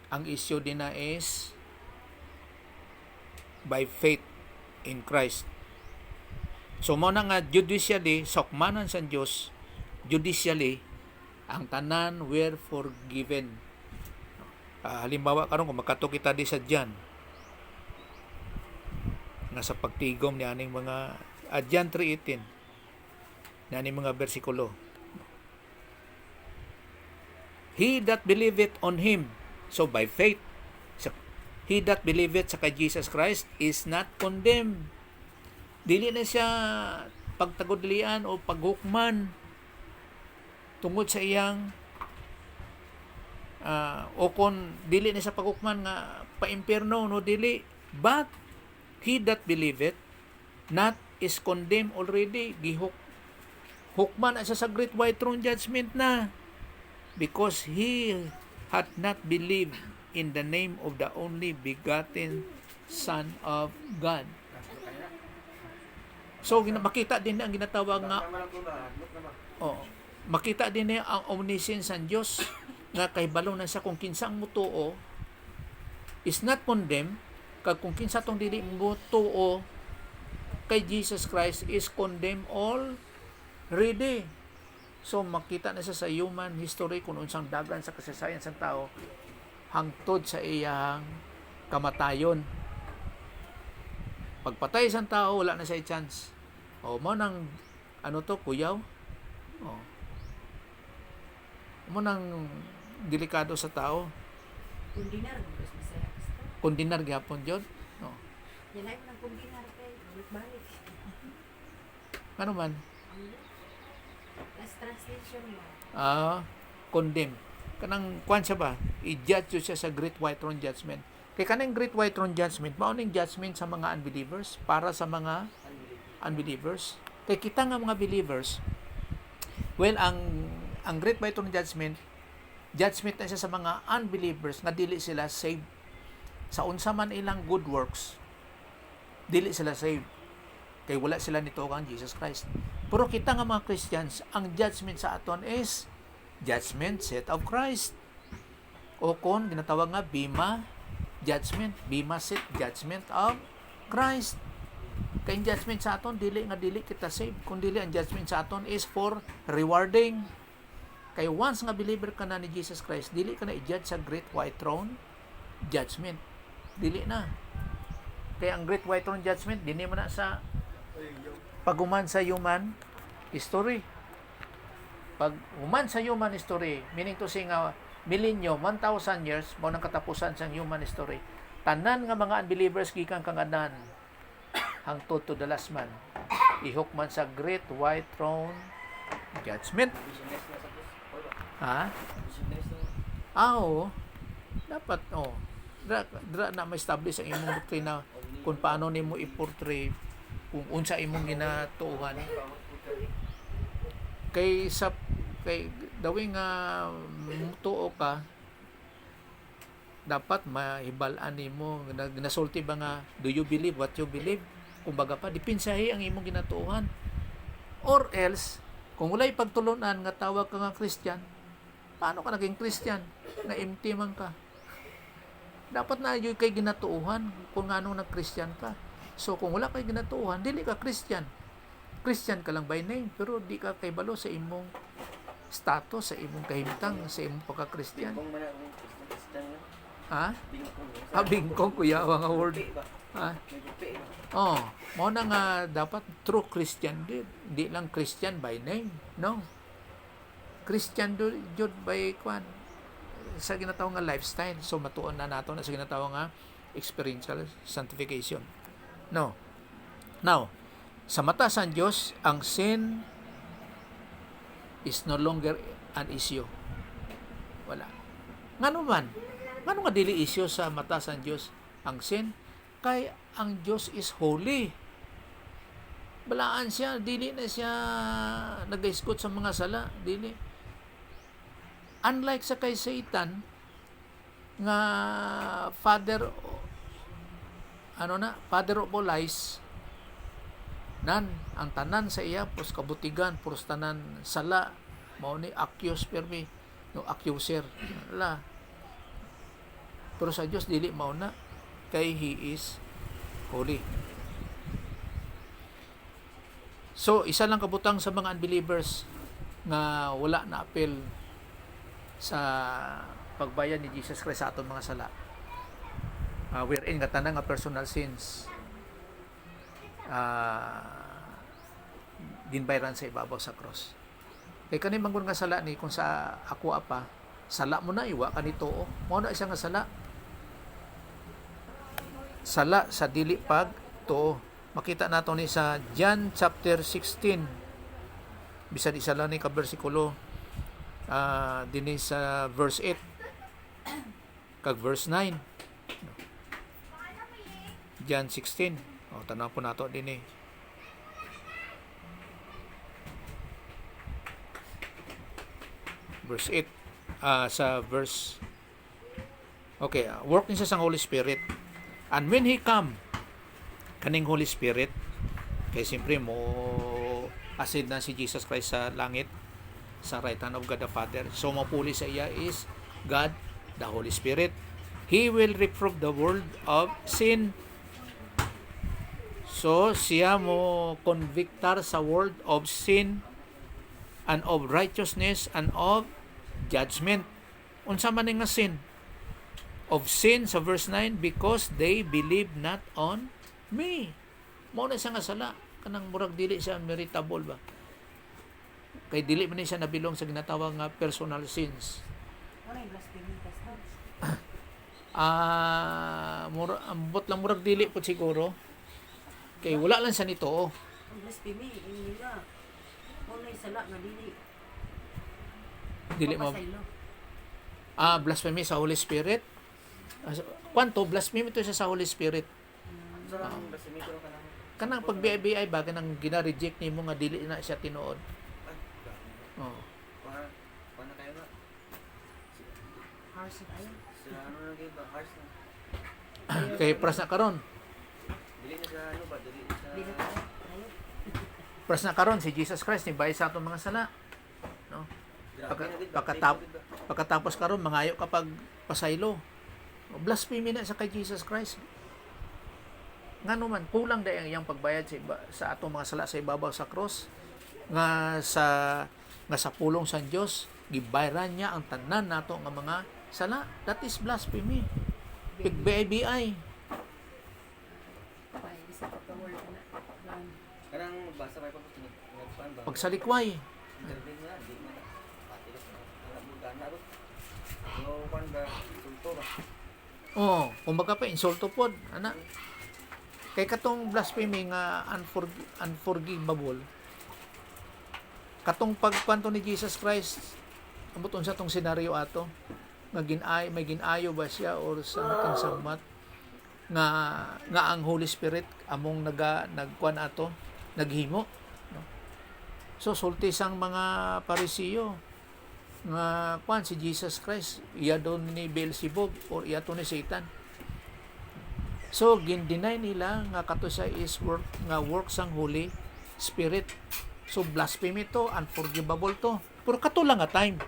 Ang issue din na is by faith in Christ. So mao na nga judicially, sukmanan sa Dios, judicially ang tanan were forgiven. Halimbawa karon kung makato kita di sa John nga sa pagtigom ni aning mga John 3:18 na aning mga bersikulo. He that believeth on him, so by faith, he that believeth sa kay Jesus Christ is not condemned. Dili na siya pagtagudlian o paghukman tungod sa iyang o kon dili na siya paghukman nga paimpierno, no, dili. But he that believeth not is condemned already. Hukman na siya sa great white throne judgment na, because he hath not believed in the name of the only begotten Son of God. So makita din ang ginatawag nga makita din niya ang omniscience ng Diyos nga kahibalo na siya kung kinsa ang mutuo is not condemned, kag kung kinsa tong dili mutuo kay Jesus Christ is condemned already. So makita na siya sa human history kung unsang dagan sa kasaysayan sa tao hangtod sa iyang kamatayon. Pagpatay sa tao, wala na siya chance. Mo nang kuyaw. Mo nang delikado sa tao. Kundinar, mas masaya. Kundinar gyapon jud. Yan ay ng kundinar kay balik. Ano man? Last translation mo. Condemn. Kanang kwan siya ba? I-judge siya sa Great White Throne Judgment. Kay kanang Great White Throne Judgment, mauning judgment sa mga unbelievers, para sa mga unbelievers. Kay kita nga mga believers, well, ang Great White Throne Judgment na siya sa mga unbelievers nga dili sila saved. Sa unsa man ilang good works, dili sila saved. Kay wala sila nituokan Jesus Christ. Pero kita nga mga Christians, ang judgment sa aton is judgment seat of Christ. O kon ginatawag nga bema judgment, bema seat judgment of Christ. Kay judgment sa aton dili kita saved, kun dili ang judgment sa aton is for rewarding. Kay once nga believer ka na ni Jesus Christ, dili ka na i-judge sa Great White Throne Judgment. Dili na. Kaya ang Great White Throne Judgment dinhi man na sa pag-human sa human history. Pag-human sa human history, meaning to say nga millennium, 1,000 years, mao nang katapusan sa human history. Tanan nga mga unbelievers gikan kangadan hangtod to the last man, ihukman sa Great White Throne Judgment. Oo. Dapat, dra na ma-establish ang imong doktrina kung paano nimo i-portray, kung unsa imong ginatuohan. Kay dawing mutuo ka, dapat mahibal-an nimo, nasulti ba nga, do you believe what you believe? Kumbaga pa, dipinsahi ang imong ginatuohan. Or else, kung walay pagtulunan nga tawag ka nga Christian, paano ka naging Christian? Na empty man ka. Dapat na yun kay ginatuuhan kung anong nag-Christian ka. So kung wala kay ginatuohan, dili ka Christian. Christian ka lang by name, pero di ka kay balo sa imong status, sa imong kahimtang, sa imong pagka-Christian. Bingkong man ako, Christian nga. Ha? Bingkong. Bingkong kuya nga word. Gupi ba? Ha? May gupi ba? Oh, mao na nga dapat true Christian di lang Christian by name, no. Christian jud by kwan sa ginatawag nga lifestyle. So matuon na nato na sa ginatawag nga experiential sanctification. No. Now, sa mata sa Diyos, ang sin is no longer an issue. Wala. Ngano man? Ngano nga dili issue sa mata sa Diyos ang sin? Kay ang Diyos is holy. Balaan siya, dili na siya nag-iskot sa mga sala, dili. Unlike sa kay Satan nga father of all lies, nan ang tanan sa iya pos kabutigan, pos tanan sala, mao ni accuse permi, no accuser. Wala. Pero sa Dios dili mao na, kay He is holy. So, isa lang kabutang sa mga unbelievers nga wala na appeal sa pagbayad ni Jesus Christ sa atong mga sala. Wherein nga tanang nga personal sins ginbayran sa ibabaw sa cross. Kay kani manggon nga sala ni kung sa ako apa, sala mo na iwa kanito o. Mao na siya nga sala. Sala sa dili pag to. Makita nato ni sa John chapter 16. Bisan isa lang ni ka bersikulo dinhi sa verse 8 kag verse 9. John 16. O tanaw po nato dinhi. Verse 8 sa verse okay, work niya sa Holy Spirit. And when He come, kaning Holy Spirit, kay siyempre mo ascend na si Jesus Christ sa langit, sa right hand of God the Father. So mapuli sa iya is God the Holy Spirit. He will reprove the world of sin. So siya mo convictar sa world of sin and of righteousness and of judgment. Unsa man nga sin? Of sin sa verse 9, because they believe not on me. Mao na siya nga sala, kanang murag dili siya meritable ba, kay dili man siya nabilong sa ginatawag nga personal sins. Ano yung blasphemy pastor? Ambot lang murag dili po siguro, kay wala lang siya nito. Ang blasphemy, hindi nga. Ano yung sala nga dili? Dili mo Papasaylo. blasphemy sa Holy Spirit. Kwanto blasphemy to sa Holy Spirit. Sarang blasphemy pero Kanang pag BIBI ba kanang gina-reject nimo nga dili na siya tinuod. ay, Oh. paano kayo ba? Harsh na tayo. Sila ano na kayo ba? Harsh na. Kay pras na karon. Dili na sa ano ba? Dili na sa... Dili na tayo. Tayo. Pras na karon si Jesus Christ ni bayad sa atong mga sala. No? Grabe na din ba? Pagkatapos karon mangayo kapag pasaylo. Blasphemy na sa kay Jesus Christ. Ngano man kulang dayang iyang pagbayad sa atong mga sala sa ibabaw sa cross, nga sa pulong sa Dios gibayran niya ang tanan nato nga mga sala. That is blasphemy. BIBI. Pay, isa pa ka word na. Kanang magbasa kayo pa nagpaan ba? Pagsalikway. Intervene na, di mo na. Pati ka sa alam mo gana ro. No, kan ba? Sulto ba? Oh, kumbaga pa insulto pod, ana. Kay katong blasphemy nga unforgivable. Katong pagkwanto ni Jesus Christ, abuton sa tong senaryo ato, nga may ginayo ba siya or something somewhat nga ang Holy Spirit among nagkuan ato, naghimo, no? So sulti sang mga Parisiyo nga kuan si Jesus Christ iya don ni Beelzebub or iya to ni Satan. So gin-deny nila nga kato siya is work sang Holy Spirit. So blasphemy to, unforgivable to. Pero kato lang nga time.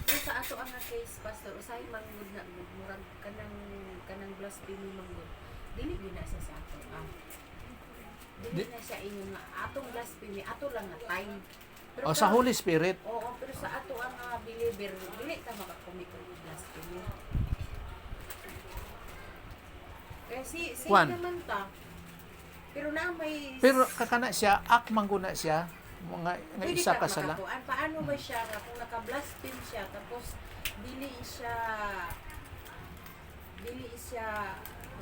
Pero sa ato ang case, pastor, usay manggod na murag kanang blasphemy manggod. Dili gyud na sa ato. dili na siya ingon nga atong blasphemy ato lang nga time. Pero O sa Holy Spirit. Oo, pero sa ato ang believer, dili ta makakomit og blasphemy. Kasi Juan. naman ta. Pero na may Pero kakana siya, akmang guna siya, nga pwede isa ka ka sala. makakuan. Paano ba siya nga kung naka-blaspheme siya tapos dili siya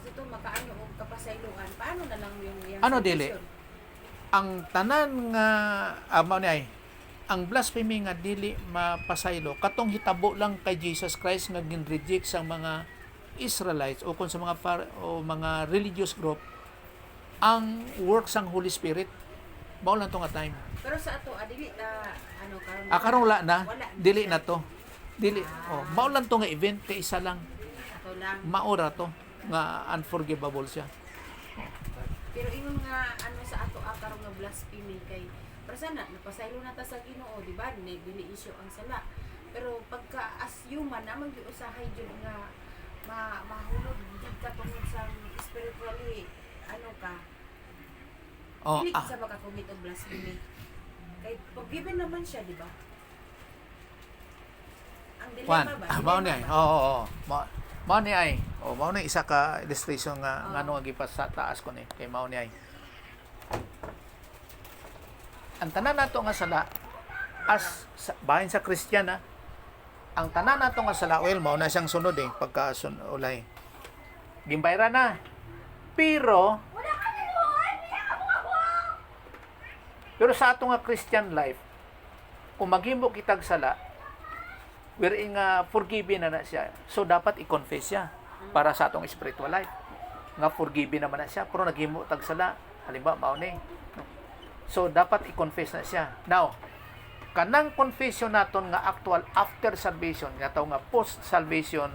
kasi ito makaano og kapasayloan. Paano na lang yung Ano, salvation? dili? Ang tanan nga mao ni ay ang blasphemy nga dili mapasaylo katong hitabo lang kay Jesus Christ nga gin-reject sa mga Israelites o kung sa mga mga religious group ang work sang Holy Spirit mao lang to nga time. Pero sa ato dili na ano karon. Karong la na Wala dili siya. na to. Dili mao lang to nga event kay isa lang. Ato lang. Maora to nga unforgivable siya. Pero ingon nga ano sa ato karon nga blasphemy kay persona napasaylo na ta sa Ginoo, di ba? Dili issue ang sala. Pero pagka as human namang giusahay jud nga mahulog jud ka tungod sa spiritually ano ka. Dili sa makakomit og blasphemy. Kay forgiven naman siya, di ba? Ang Juan, dilemma ba? mao ni ay. Dilemma ba? Oo. Mao ni ay. Mao ni isa ka illustration nga ngano nga gipas sa taas ko ni kay mao ni ay. Ang tanan nato nga sala bahin sa Kristiyana, ang tanan nato nga sala well mao na siyang sunod pagka ulay. Gimbayra na. Pero sa ato nga Christian life, kung maghimo kitag sala, wherein nga forgiven na siya. So dapat i-confess siya para sa atong spiritual life. Nga forgiven naman na siya, pero naghimo tag sala. Halimbawa mao ni. So dapat i-confess na siya. Now, kanang confession naton nga actual after salvation, nga tawag nga post salvation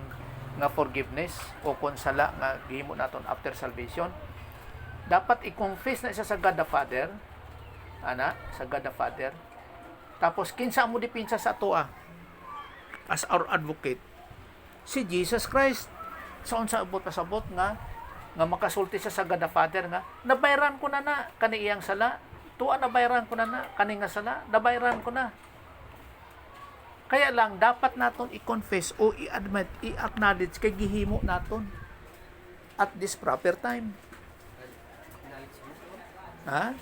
nga forgiveness o kung sala nga gihimo naton after salvation, dapat i-confess na siya sa God the Father. Sa God the Father. Tapos kinsa mo dipinsa sa atoa as our advocate si Jesus Christ. Sa unsa abot pasabot nga makasulti siya sa God the Father nga nabayran ko na kani iyang sala, tuwa nabayran ko na kani nga sala, nabayran ko na. Kaya lang dapat naton i-confess o i-admit, i-acknowledge kay gihimo naton at this proper time. Ha?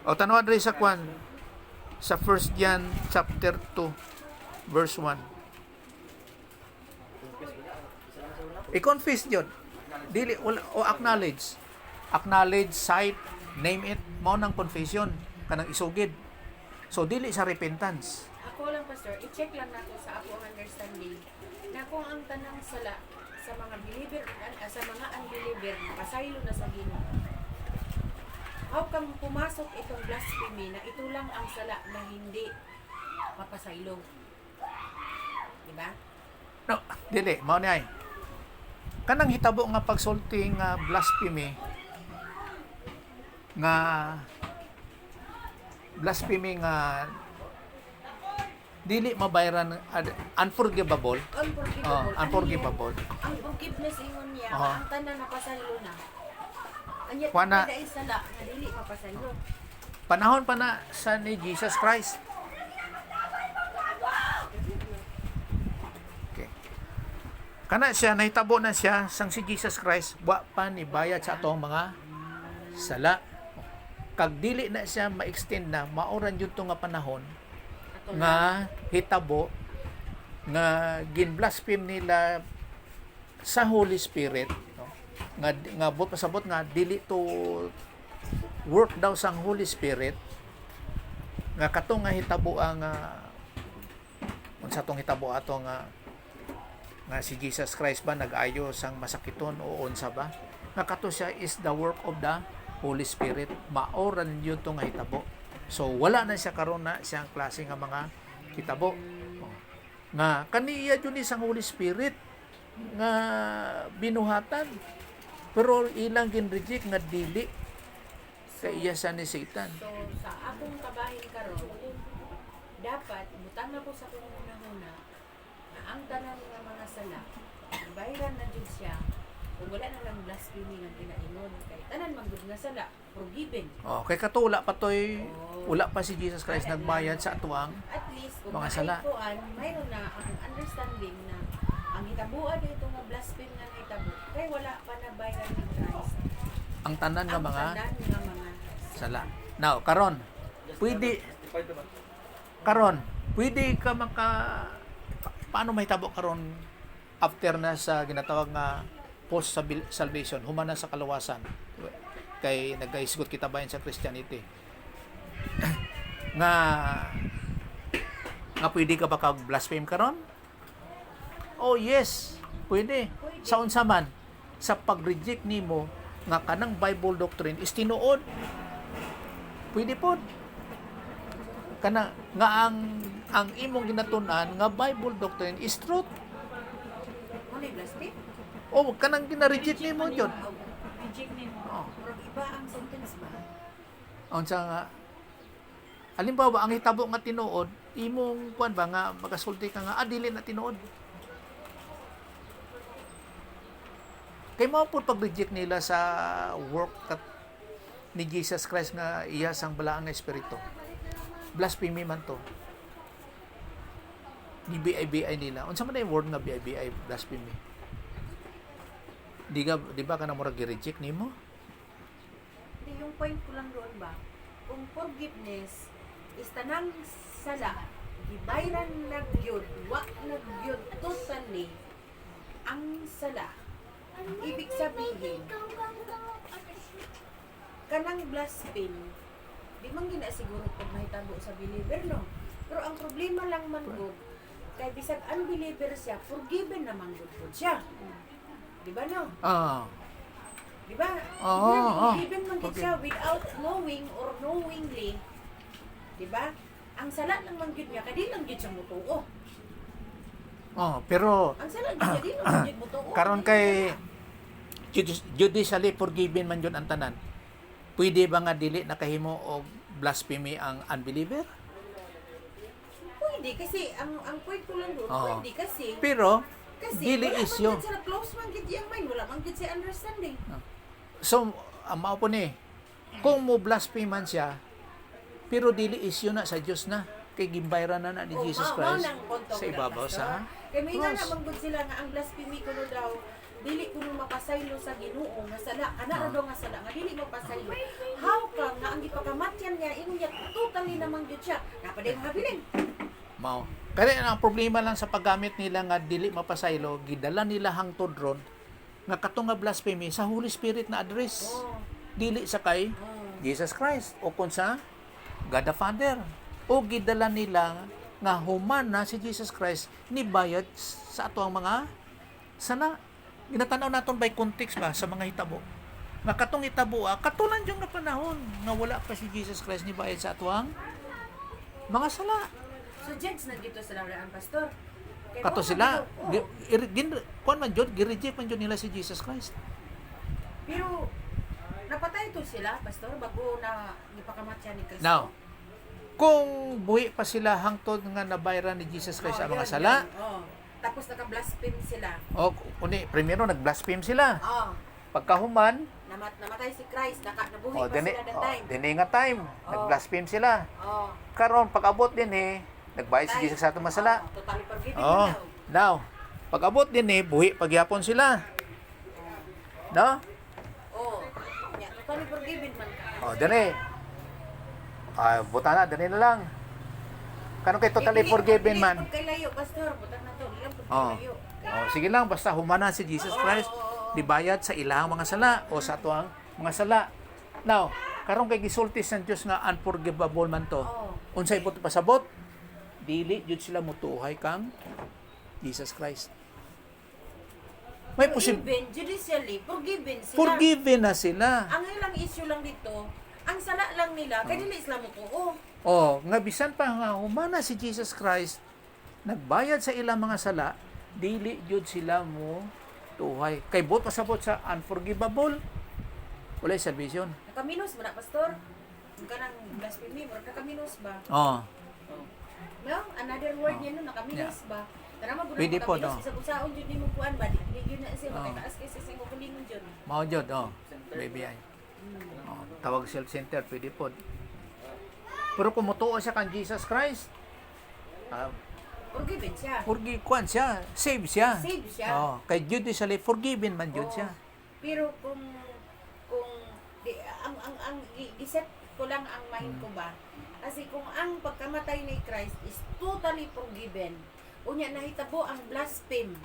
O tanawad rin sa kwan sa 1 John chapter 2 verse 1. I-confess yun. Dili o acknowledge. Acknowledge, cite, name it, mao nang confession kanang isugid. So dili sa repentance. Ako lang, Pastor, i-check lang nato sa ako ang understanding na kung ang tanang sala sa mga believer, sa mga unbeliever, pasaylo na sa Ginoo. How come pumasok itong blasphemy na ito lang ang sala na hindi mapasaylo? Diba? No, dili, mao ni ay. Kanang hitabo nga pagsulti nga blasphemy nga dili mabayaran unforgivable. Unforgivable. Ang forgiveness ingon niya, Oo. ang tanan napasaylo na. Anya Wana- kada sala na dili mapasaylo. Panahon pa na sa ni Jesus Christ. Okay. Kana siya nahitabo na siya sang si Jesus Christ wa pa ni bayad sa atong mga sala. Kag dili na siya ma-extend na maoran jud to nga panahon Ato lang. nga hitabo nga gin-blaspheme nila sa Holy Spirit, no? nga bot pasabot nga dili to work daw sang Holy Spirit nga katong nga hitabo ang unsa tong hitabo ato nga si Jesus Christ ba nag-ayo sang masakiton o unsa ba nga kato siya is the work of the Holy Spirit. Maoran yun to nga hitabo. So wala na siya karon na siyang klase nga mga hitabo. Nga kaniya yun isang Holy Spirit nga binuhatan. Pero ilang gin-reject nga dili kay iya sa ni Satan. So, sa akong kabahin karon, dapat butang na ko sa kung una na ang tanan nga mga sala, bayran na jud siya kung wala na lang blasphemy nga ginaingon kay tanan man gud nga sala forgiven. Oh, kay katula pa toy Oh. wala pa si Jesus Christ nagbayad sa atuang At least kung mga sala. maaykuan, mayroon na ang understanding na ang hitabuan dito nga blaspheme nga hitabo kay wala pa na bayad ni Christ. ang tanan nga Ang mga tanan nga mga sala. Now, karon pwede ka paano mahitabo karon after na sa ginatawag nga post salvation humana sa kalawasan kay nagaisgot kita bayan sa Christianity nga pwede ka ba ka blaspheme karon? Oh yes, pwede. Sa unsa man sa pag-reject nimo nga kanang Bible doctrine is tinuod. Pwede pod. Kana nga ang imong ginatun-an nga Bible doctrine is truth. mo ni blaspheme. O kanang gina-reject nimo jud. Reject nimo. Oh. Pero iba ang sentence ba? Unsa nga halimbawa ang hitabo nga tinuod, imong kuan ba nga magasulti ka nga dili na tinuod. Kay mao pud pag-reject nila sa work ni Jesus Christ nga iya sang balaang nga espiritu. Blasphemy man to. Di BI nila. Unsa man ay word nga BI blasphemy? Di ba ka na murag gi-reject nimo? Hindi, yung point ko lang doon ba, kung forgiveness is tanang sala, gibayran na gyud, wa na gyud totally ang sala. Ibig sabihin, kanang blaspheme, di man gina siguro pag mahitabo sa believer, no? Pero ang problema lang man gud, kay bisag unbeliever siya, forgiven naman gud siya. Di ba, no? Di ba? Forgiven man gud siya without knowing or knowingly. Di ba? Ang sala lang man gud niya, kadi lang gud siya mutuo. Pero Ang sala gud niya, di lang gud mutuo. karon kay judicially forgiven man yun ang tanan. Pwede ba nga dili nakahimo og blasphemy ang unbeliever? Pwede kasi ang point ko lang doon, pwede kasi Pero dili wala isyo. man gud sila close man gud yung mind, wala man gud siya understanding. So mao po ni kung mo blaspheme man siya pero dili isyo na sa Dios na kay gimbayran na ni Jesus Christ sa ibabaw sa kay may nga cross. naman gud sila nga ang blasphemy kuno daw dili kuno mapasaylo sa Ginoo nga sala ana ra daw nga sala nga dili mapasaylo. How come nga ang gipakamatyan niya ingon niya totally naman gud siya napaday mahabilin. Mao. Kaya ang problema lang sa paggamit nila nga dili mapasaylo, gidala nila hangtod ron nga katong nga blasphemy sa Holy Spirit na address. Dili sa kay Jesus Christ o kun sa God the Father. O gidala nila nga human na si Jesus Christ ni bayad sa ato ang mga sana. Ginatanaw naton by context ba sa mga hitabo. Nga katong hitabo katulan yung nga panahon nga wala pa si Jesus Christ ni bayad sa ato ang mga sala. So judge na dito sa Lauraan Pastor. Kay Kato mo sila, man gid, kuan man jud, gi-reject man jud nila si Jesus Christ. pero napatay to sila Pastor bago na gipakamatyan ni Kristo. Now, kung buhi pa sila hangtod nga nabayran ni Jesus Christ ang mga yun, sala, yun. Tapos naka-blaspheme sila. o kuni primero nag-blaspheme sila. Pagkahuman, Namatay si Christ, nabuhi o pa dini, sila that time. dini nga time, nag-blaspheme sila. Karon pag-abot din nagbayad si Jesus sa atong mga sala. Totally forgiven Oh, now. now, pag-abot din buhi pagyapon sila. No? Totally forgiven man ka. O, dini. Buta na, dini na lang. Kanong kay totally forgiven man. Pag kay layo, Pastor, butang na to. Ilang pag Oh. kay layo. Sige lang, basta humana si Jesus Christ, dibayad sa ilang mga sala o sa tuang mga sala. Now, karong kay gisulti sa Dios nga unforgivable man to. Unsay pud pasabot? Dili jud sila mutuhay kang Jesus Christ. May Forgiven, judicially, forgiven sila. forgiven na sila. Ang ilang issue lang dito, ang sala lang nila, kay dili sila mutuo. Nga bisan pa nga humana si Jesus Christ, nagbayad sa ilang mga sala, dili jud sila mo tuhay. Kay bot pasabot sa unforgivable, wala salvation. Nakaminos ba na, Pastor? Ang kanang blasphemy, nakaminos ba? Oh. No? Another word niya no, nakaminos ba? Kana mo Pwede po, no? Sa usaon jud nimo kuan ba? Di gyud na siya makataas kay sa imong kulingon jud. Mao jud, baby ay. Tawag self-center, pwede po. Pero kung mutuo siya kan Jesus Christ, Forgiven siya. kuan siya, save siya. Save siya. Kay judicially forgiven man jud Oo. siya. Pero kung ang iset ko lang ang mind ko ba? Kasi kung ang pagkamatay ni Christ is totally forgiven, unya nahitabo ang blaspheme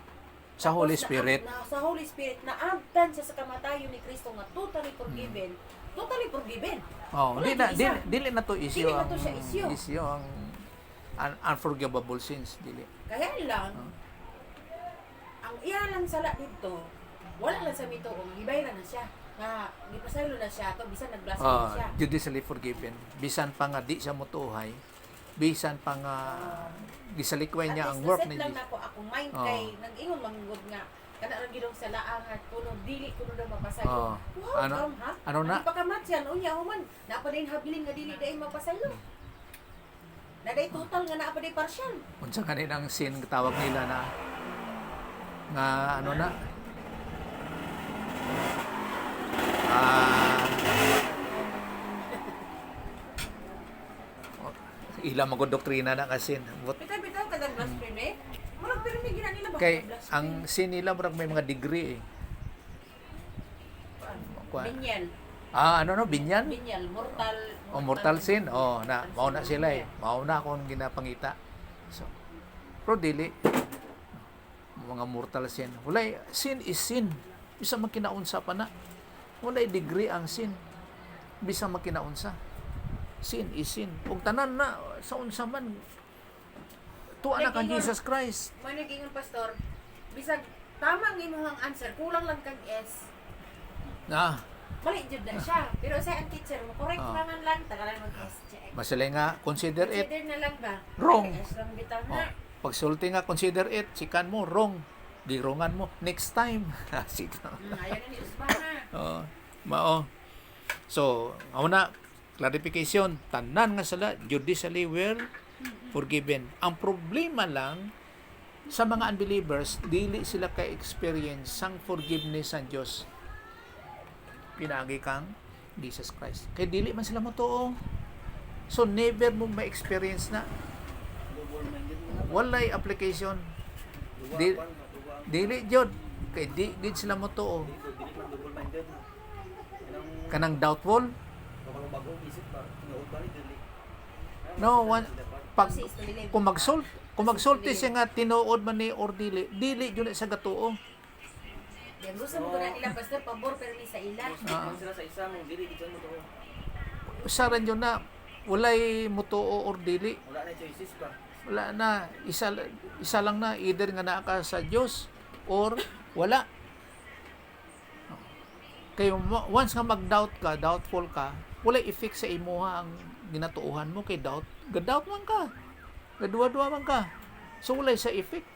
Sa Holy Tapos Spirit. sa Holy Spirit na abtan siya sa kamatayon ni Kristo nga totally forgiven. Totally forgiven. Oh, Wala dili jud na isa. dili na to issue. Dili na to siya issue. Issue ang unforgivable sins dili. Kaya lang ang iya lang sala dito, wala lang sa mito kung gibayra na siya. Nga gipasaylo na siya to bisan nagblaspheme na siya. Judicially forgiven. Bisan pa nga di siya mutuhay, bisan pa nga gisalikwan niya ang work ni lang Jesus. nako akong mind Oo. kay nag-ingon manggod nga kana ra gidong sa laang at kuno dili kuno daw mapasaylo. Oo. Wow, Ano- ha? ano na? Pagkamatyan unya human napa din habilin nga dili day mapasaylo. Na day total nga naa pa day partial. Unsa kanin ang sin tawag nila na nga ano na ilang mga doktrina na kasi Bitaw kadang blaspheme eh. Murag pero may gina nila ba kay blaspheme? ang sin nila murag may mga degree eh. Kuan. Binyal, Ano no binyan? mortal. O mortal sin. Mao na sila eh. Mao na akong ginapangita. So, pero dili mga mortal sin. Walay sin is sin. Bisa makinaunsa pa na. Walay degree ang sin. Bisa makinaunsa. Sin is sin. Ug tanan na sa unsa man tuwa na kang Jesus Christ. May nag-ingon pastor, bisag tamang imong answer, kulang lang kag S. Mali jud na siya. Pero sa ang teacher mo, correct Ah. mangan lang, tagalan mag-S check. Masali nga consider it. Consider na lang ba? Wrong. S lang bitaw Oh, na. pagsulti nga consider it, sikan mo wrong. Girongan mo next time. Sika. Ayaw na ni Usbana. Mao. So, ako na clarification, tanan nga sila judicially well forgiven. Ang problema lang sa mga unbelievers, dili sila ka-experience sang forgiveness sa Dios. Pinagi kang Jesus Christ. Kay dili man sila motuo. So never mo ma-experience na walay application. Dili jud kay di gid sila motuo. Kanang doubtful. No, pag Kasi is to believe. kung magsulti siya nga tinuod man ni or dili jud na sa gatuo. Yan, gusto mo ko na nila pastor, pabor pero ni sa ila. Sila sa isa mo, dili dito mo to. Usa ran yun na walay mutuo or dili. Wala na choices ba? Wala na, isa lang na either nga naa ka sa Dios or wala. Kaya once nga mag-doubt ka, doubtful ka, wala effect sa imuha ang ginatuuhan mo kay doubt. Ga-doubt man ka. Gadua-dua man ka. So wala sa effect.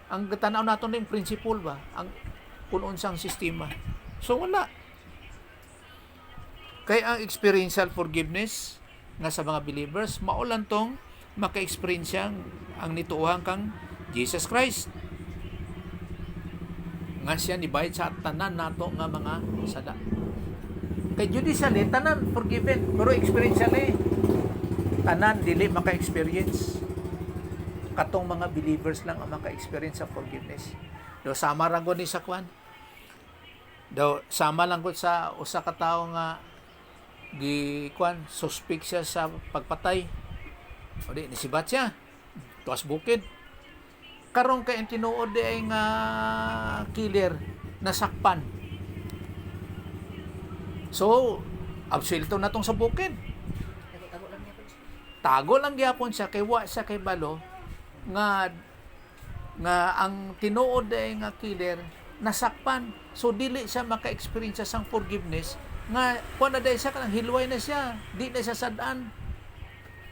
Ang tanaw nato na yung principle ba? Ang kung unsang sistema. So wala. Kaya ang experiential forgiveness nga sa mga believers, maulan tong maka-experience ang nituuhan kang Jesus Christ. Nga siya nibayad sa tanan nato nga mga sada. Kay judicially, tanan forgiven. Pero experientially, tanan dili maka-experience. Katong mga believers lang ang maka-experience sa forgiveness. Do sama ra gud ni sa kwan. Do sama lang gud sa usa ka tawo nga suspect siya sa pagpatay. O di nisibat siya. Tuas bukid. Karon kay tinuod di ay nga killer nasakpan. So, absuelto na tong sa bukid. Tago-tago lang niya po siya. Tago lang gyapon siya kay wa siya kay balo nga ang tinuod ay nga killer nasakpan. So dili siya maka-experience sang forgiveness nga kuan na day siya kanang hilway na siya, di na siya sadaan.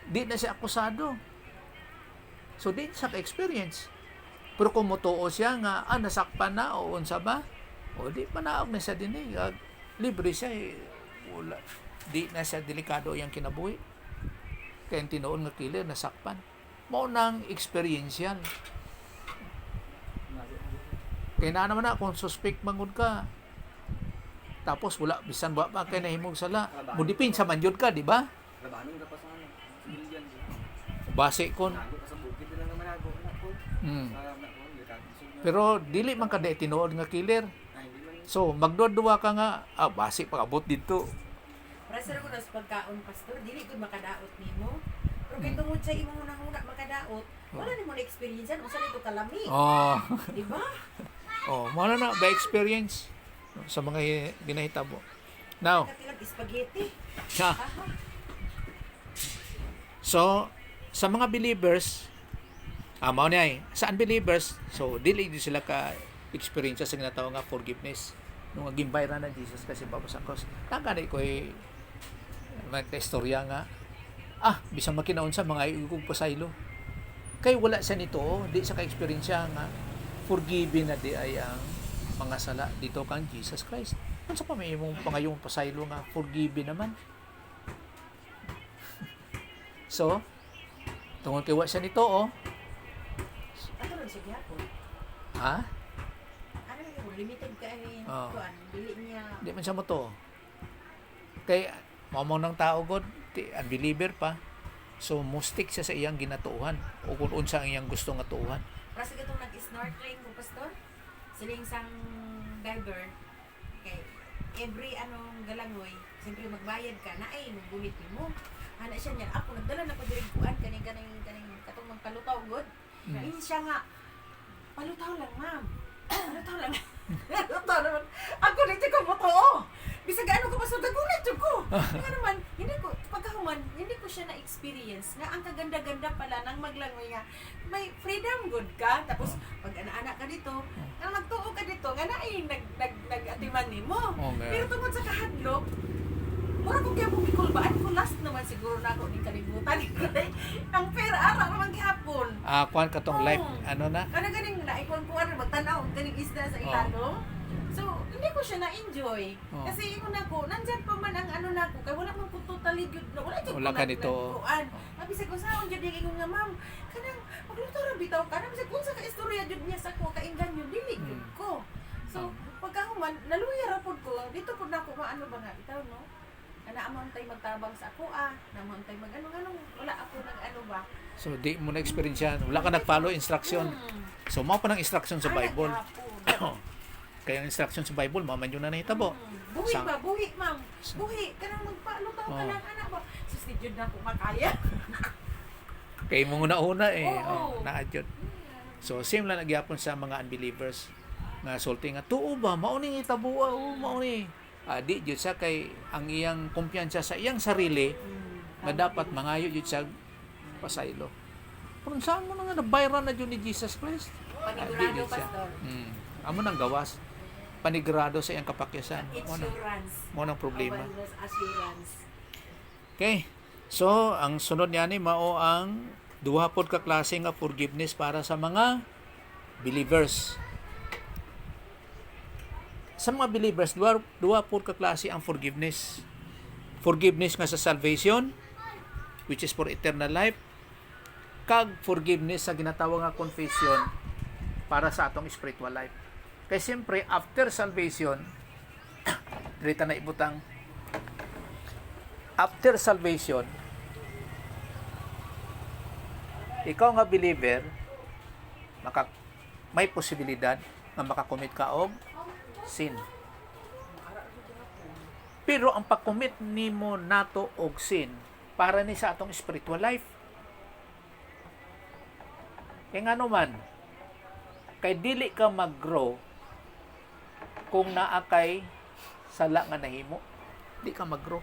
Di na siya akusado. So di siya ka-experience. Pero kung mutuo siya nga nasakpan na o unsa ba? O di pa naog na siya dinhi. Libre siya wala. Di na siya delikado yang kinabuhi. Kaya tinuon nga killer nasakpan. Mao nang experiential. Kaya na naman na kung suspect mangod ka. Tapos wala bisan wa pa kay nahimong sala. Mudipin sa manjud ka, di ba? Labanon ka pa sa ano. Civilian. Base kon. Nago ka sa bukid nila nga manago. Anak ko. Mm. Anak ko. Likakisog na. Pero dili man kada tinuod nga killer. Ay, hindi man. So magduwa ka nga, base pag-abot dito. Pressure ko na sa pagkaon, pastor, dili gud makadaot nimo. Pero kay tungod sa imong unang-una makadaot, wala nimo na experience yan, usa nito kalami. Oh. Di ba? Mo na by experience sa mga ginahitabo. Now, Katilag spaghetti. siya. Aha. So, sa mga believers, mao ni ay, sa unbelievers, so dili di sila ka experience sa ginatawag nga forgiveness. Nung gimbay ra na Jesus kasi babasa ko. Tangkani ko istorya nga bisang makinaon sa mga igug pasaylo. Kay wala sa nito, di sa ka-experience nga forgiven na di ay ang mga sala dito kang Jesus Christ. Unsa pa may imong pangayong pasaylo nga forgiven naman? So, tungod kay wa siya nito Ato ron siya gyapon. ha? Ano yung limited ka rin. Oo. Kuan, dili niya. Di man siya mo to. Kay mamong ng tao god, unbeliever pa. So, mustik siya sa iyang ginatuuhan o kung unsa ang iyang gusto nga tuuhan. Para sa gatong nag-snorkeling ko, pastor, siling sang diver, kay every anong galangoy, siyempre magbayad ka, na ay, magbumit mo. Hana siya niya, ako nagdala na ko dirigkuan, kaning katong magpalutaw god. Hindi siya nga, palutaw lang ma'am. Palutaw lang. Palutaw naman. Ako dito ko mo to. Bisag ano ko pastor, dagunay jud ko. Nga naman, hindi ko, pagkahuman, hindi ko siya na-experience nga ang kaganda-ganda pala nang maglangoy nga may freedom good ka, tapos pag ana-ana ka dito, nga magtuo ka dito, nga naay nag-atiman nimo. Okay. Pero tungod sa kahadlok, mura kung kaya mong gikulbaan ko, last naman siguro na ako ning kalibutan. Ang pera ara naman gihapon. Kuan katong life, ano na? Ano ganing naikon ko ano magtanaw ganing isda sa ilalo. So, hindi ko siya na-enjoy. Oh. Kasi ingon ako, nandyan pa man ang ano na ako, kaya wala man ko totally good na, wala dyan Wala ko ka dito. nagkuhan. Sabi sa ko, saan dyan yung ingon nga, ma'am, kanang, magluto rin bitaw ka, nabi sa kung sa ka-istorya dyan niya sa ko, kainggan yun, dili yun ko. So, pagkahuman, naluya rapod ko, dito po na ako, maano ba nga, bitaw, no? Naamon tayo magtabang sa ako, naamon tayo mag-ano-ano, wala ako nag-ano ba. So, di mo na-experience yan. Wala ka nag-follow instruction. So, mao pa ng instruction sa Bible. Kaya ang instruction sa Bible, maman yun na nahitabo. Buhi Sang- ba? Buhi, ma'am. Buhi. Kanang magpalutaw ka Oh. lang, anak ba? Sus, di yun na ako makaya. Kaya mo una-una Oo. naadjud. So, same lang nagyapon sa mga unbelievers nga sulti nga tuo ba mauning itabo mauni. Di jud sa kay ang iyang kumpiyansa sa iyang sarili nga dapat mangayo jud sa pasaylo. Kung saan mo na nga nabayran na jud ni Jesus Christ? Panigurado, pastor. Amo nang gawas panigurado sa iyang kapakyasan. Insurance. Mo nang problema. Abundance assurance. Okay. So, ang sunod niya ni mao ang duha pod ka klase nga forgiveness para sa mga believers. Sa mga believers, duha pod ka klase ang forgiveness. Forgiveness nga sa salvation, which is for eternal life, kag forgiveness sa ginatawag nga confession para sa atong spiritual life. Kaya siyempre, after salvation, dito na ibutang, after salvation, ikaw nga believer, may posibilidad na makakommit ka og sin. Pero ang pag-commit nimo nato og sin para ni sa atong spiritual life. Kaya nga naman, kay dili ka mag-grow kung naa kay sala nga nahimo, di ka mag-grow.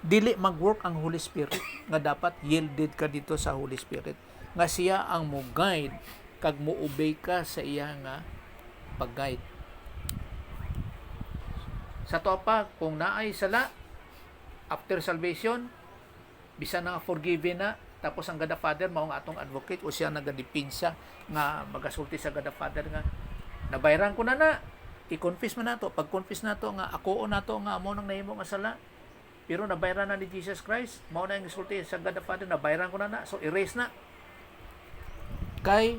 Dili mag-work ang Holy Spirit nga dapat yielded ka dito sa Holy Spirit nga siya ang mo guide kag mo obey ka sa iya nga pag-guide. Sa to pa kung naay sala after salvation bisan na forgiven na tapos ang God the Father mao nga atong advocate o siya nagadipinsa nga magasulti sa God the Father nga nabayran ko na i-confess man nato pag-confess nato nga ako o nato nga amo nang nahimo nga sala pero nabayran na ni Jesus Christ mao na ang resulta sa God the Father nabayran ko na so erase na kay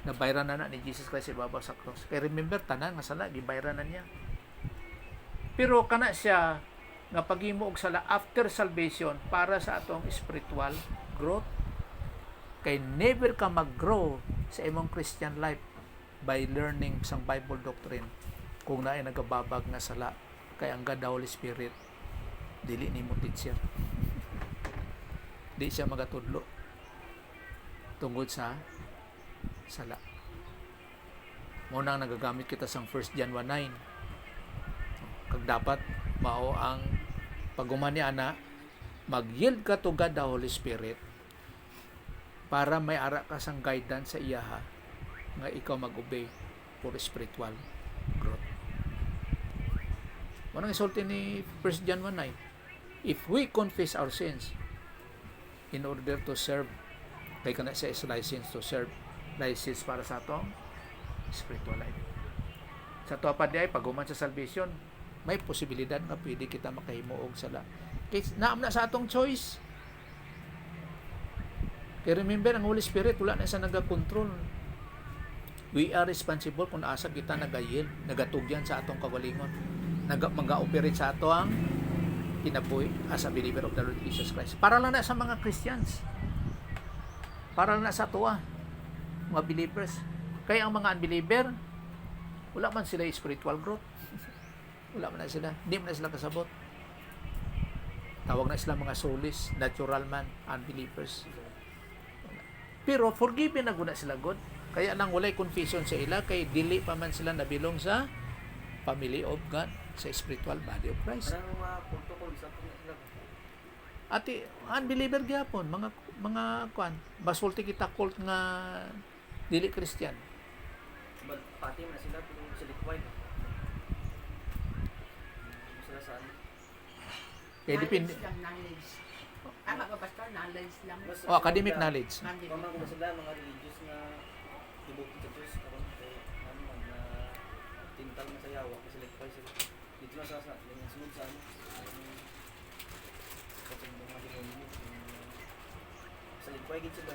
nabayran na ni Jesus Christ ibabaw sa cross. Kay remember tanan nga sala gibayran na niya. Pero kana siya nga paghimo og sala after salvation para sa atong spiritual growth. Kay never ka mag-grow sa imong Christian life by learning sang Bible doctrine kung naay nagababag nga sala kay ang God the Holy Spirit dili nimo teacher. Di siya magatudlo tungod sa sala. Muna nagagamit kita sang 1 John 1:9. Kag dapat mao ang pagumani ana mag-yield ka to God the Holy Spirit para may ara ka sang guidance sa iyaha nga ikaw mag-obey for spiritual growth. Manang isulti ni 1 John 1:9. If we confess our sins in order to serve, kay kana siya is license to serve, license para sa atong spiritual life. Sa tuwa pa di ay paghuman sa salvation, may posibilidad nga pwede kita makahimo og sala. Kay naam na sa atong choice. Kay remember ang Holy Spirit wala na siya naga-control. We are responsible kung asa kita nagayil, nagatugyan sa atong kagalingon, mag-operate sa ato ang kinabuhi as a believer of the Lord Jesus Christ. Para lang na sa mga Christians. Para lang na sa tuwa, mga believers. Kaya ang mga unbeliever, wala man sila spiritual growth. Wala man na sila. Hindi man na sila kasabot. Tawag na sila mga soulish, natural man, unbelievers. Pero forgiven na guna sila God. Kaya nang walay confession sa ila, kay dili pa man sila nabilong sa family of God, sa spiritual body of Christ. Anong mga protocol sa pagkakita? Ati, unbeliever gyapon, mga kuan, basulti kita cult nga dili Christian. Pati na sila pero sila white. Sila saan? Kaya depende. Knowledge lang, knowledge. Tama ba, Pastor? Knowledge lang. Oh, academic knowledge. Pamang kung sila mga religious na devoted sa Diyos karon kay ano man na tintal man sa yawa kasi like why sila dito na sa yung sunod sa ano kasi mga demonyo sa like why gid sila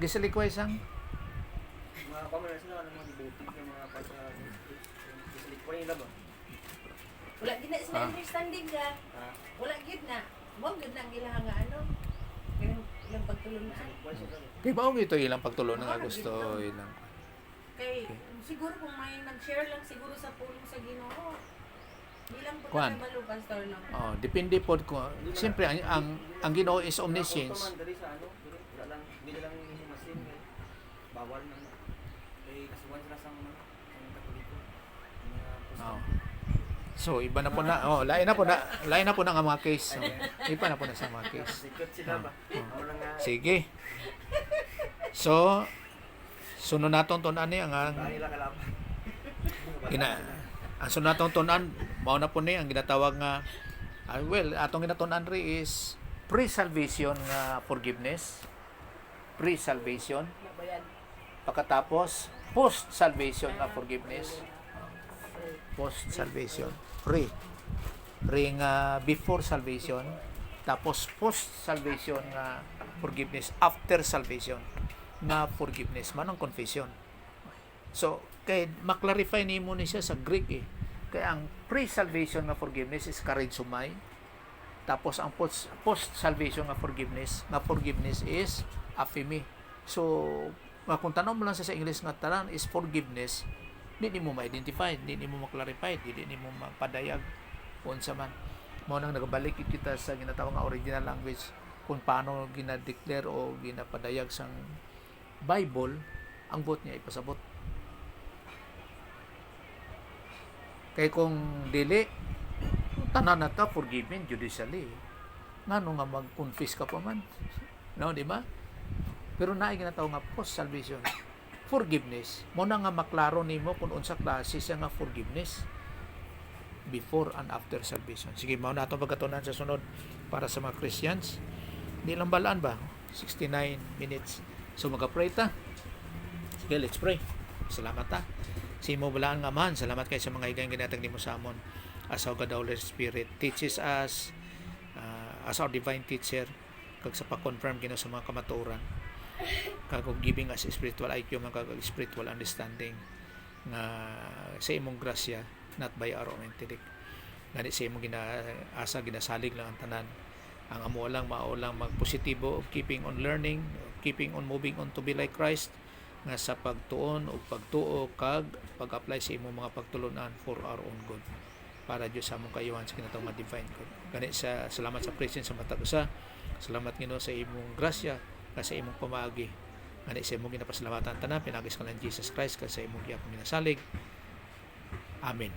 Gisalikway sang mga pamana sila ano mga devoted na mga pasa sa like why nila ba Wala gid na sila Ah. understanding ka. ah Wala gid na. Mo gid na ang ilang nga ano. Ilang pagtulong na. sa like why sila kay bao ito ilang pagtulo nga gusto ilang. Kay siguro kung may nag-share lang siguro sa pulong sa Ginoo. Ilang po Kuan. tayo balo, Pastor, no? Oh, depende pod ko. Siyempre ang Ginoo is omniscience. Dali sa ano dili wala lang hindi lang himasin kay bawal na kay kasuwan sila sa mga Katoliko mga Oh. So iba na po na lain na po na nga mga case. Oh, iba na po na sa mga case. Sikat sila ba? Ako lang nga. Sige. So sunod natong tunan ni ang Dahil lang kalaban. ang sunod natong tunan mao na po ni ang ginatawag nga atong ginatunan ri is pre-salvation nga forgiveness. Pre-salvation. Nabayan. Pagkatapos post-salvation nga forgiveness. Post-salvation. Pre nga before salvation, tapos post-salvation nga forgiveness, after salvation nga forgiveness man ang confession. So kay maklarify nimo ni siya sa Greek eh. Kaya ang pre-salvation nga forgiveness is charizomai. Tapos ang post-salvation nga forgiveness is aphiemi. So kung tanong mo lang sa English nga tanan is forgiveness, hindi mo ma-identify, hindi mo ma-clarify, hindi mo mapadayag unsa man. Mao nang nagbalik kita sa ginatawag nga original language kung paano ginadeclare o ginapadayag sang Bible ang bot niya ipasabot. Kay kung dili tanan na ta forgiven judicially. Ngano nga mag-confess ka pa man? No, di ba? Pero naay ginatawag nga post-salvation forgiveness. Mo na nga maklaro nimo kung unsa klase siya nga forgiveness before and after salvation. Sige, mao na atong pagkatunan sa sunod para sa mga Christians. Di lang balaan ba? 69 minutes. So magka-pray ta. Sige, let's pray. Salamat ta. Si mo balaan nga man. Salamat kay sa mga higang ginatag nimo sa amon. As our God, Holy Spirit teaches us as our divine teacher kag sa pa-confirm kino sa mga kamatuoran kag giving us spiritual IQ man kag spiritual understanding nga sa imong grasya, not by our own intellect. Ngani sa imong ginaasa, ginasalig lang ang tanan. Ang amo lang mao lang magpositibo of keeping on learning, keeping on moving on to be like Christ, nga sa pagtuon o pagtuo kag pag-apply sa imong mga pagtulunan for our own good, para Diyos sa among kayuhan sa kinatawang nga divine good. Gani sa salamat sa presence sa matag usa. Salamat Ginoo sa imong grasya sa imong pamaagi. Ngani sa imong ginapasalamatan tanan pinagis ka lang Jesus Christ sa imong giyang minasalig. Amen.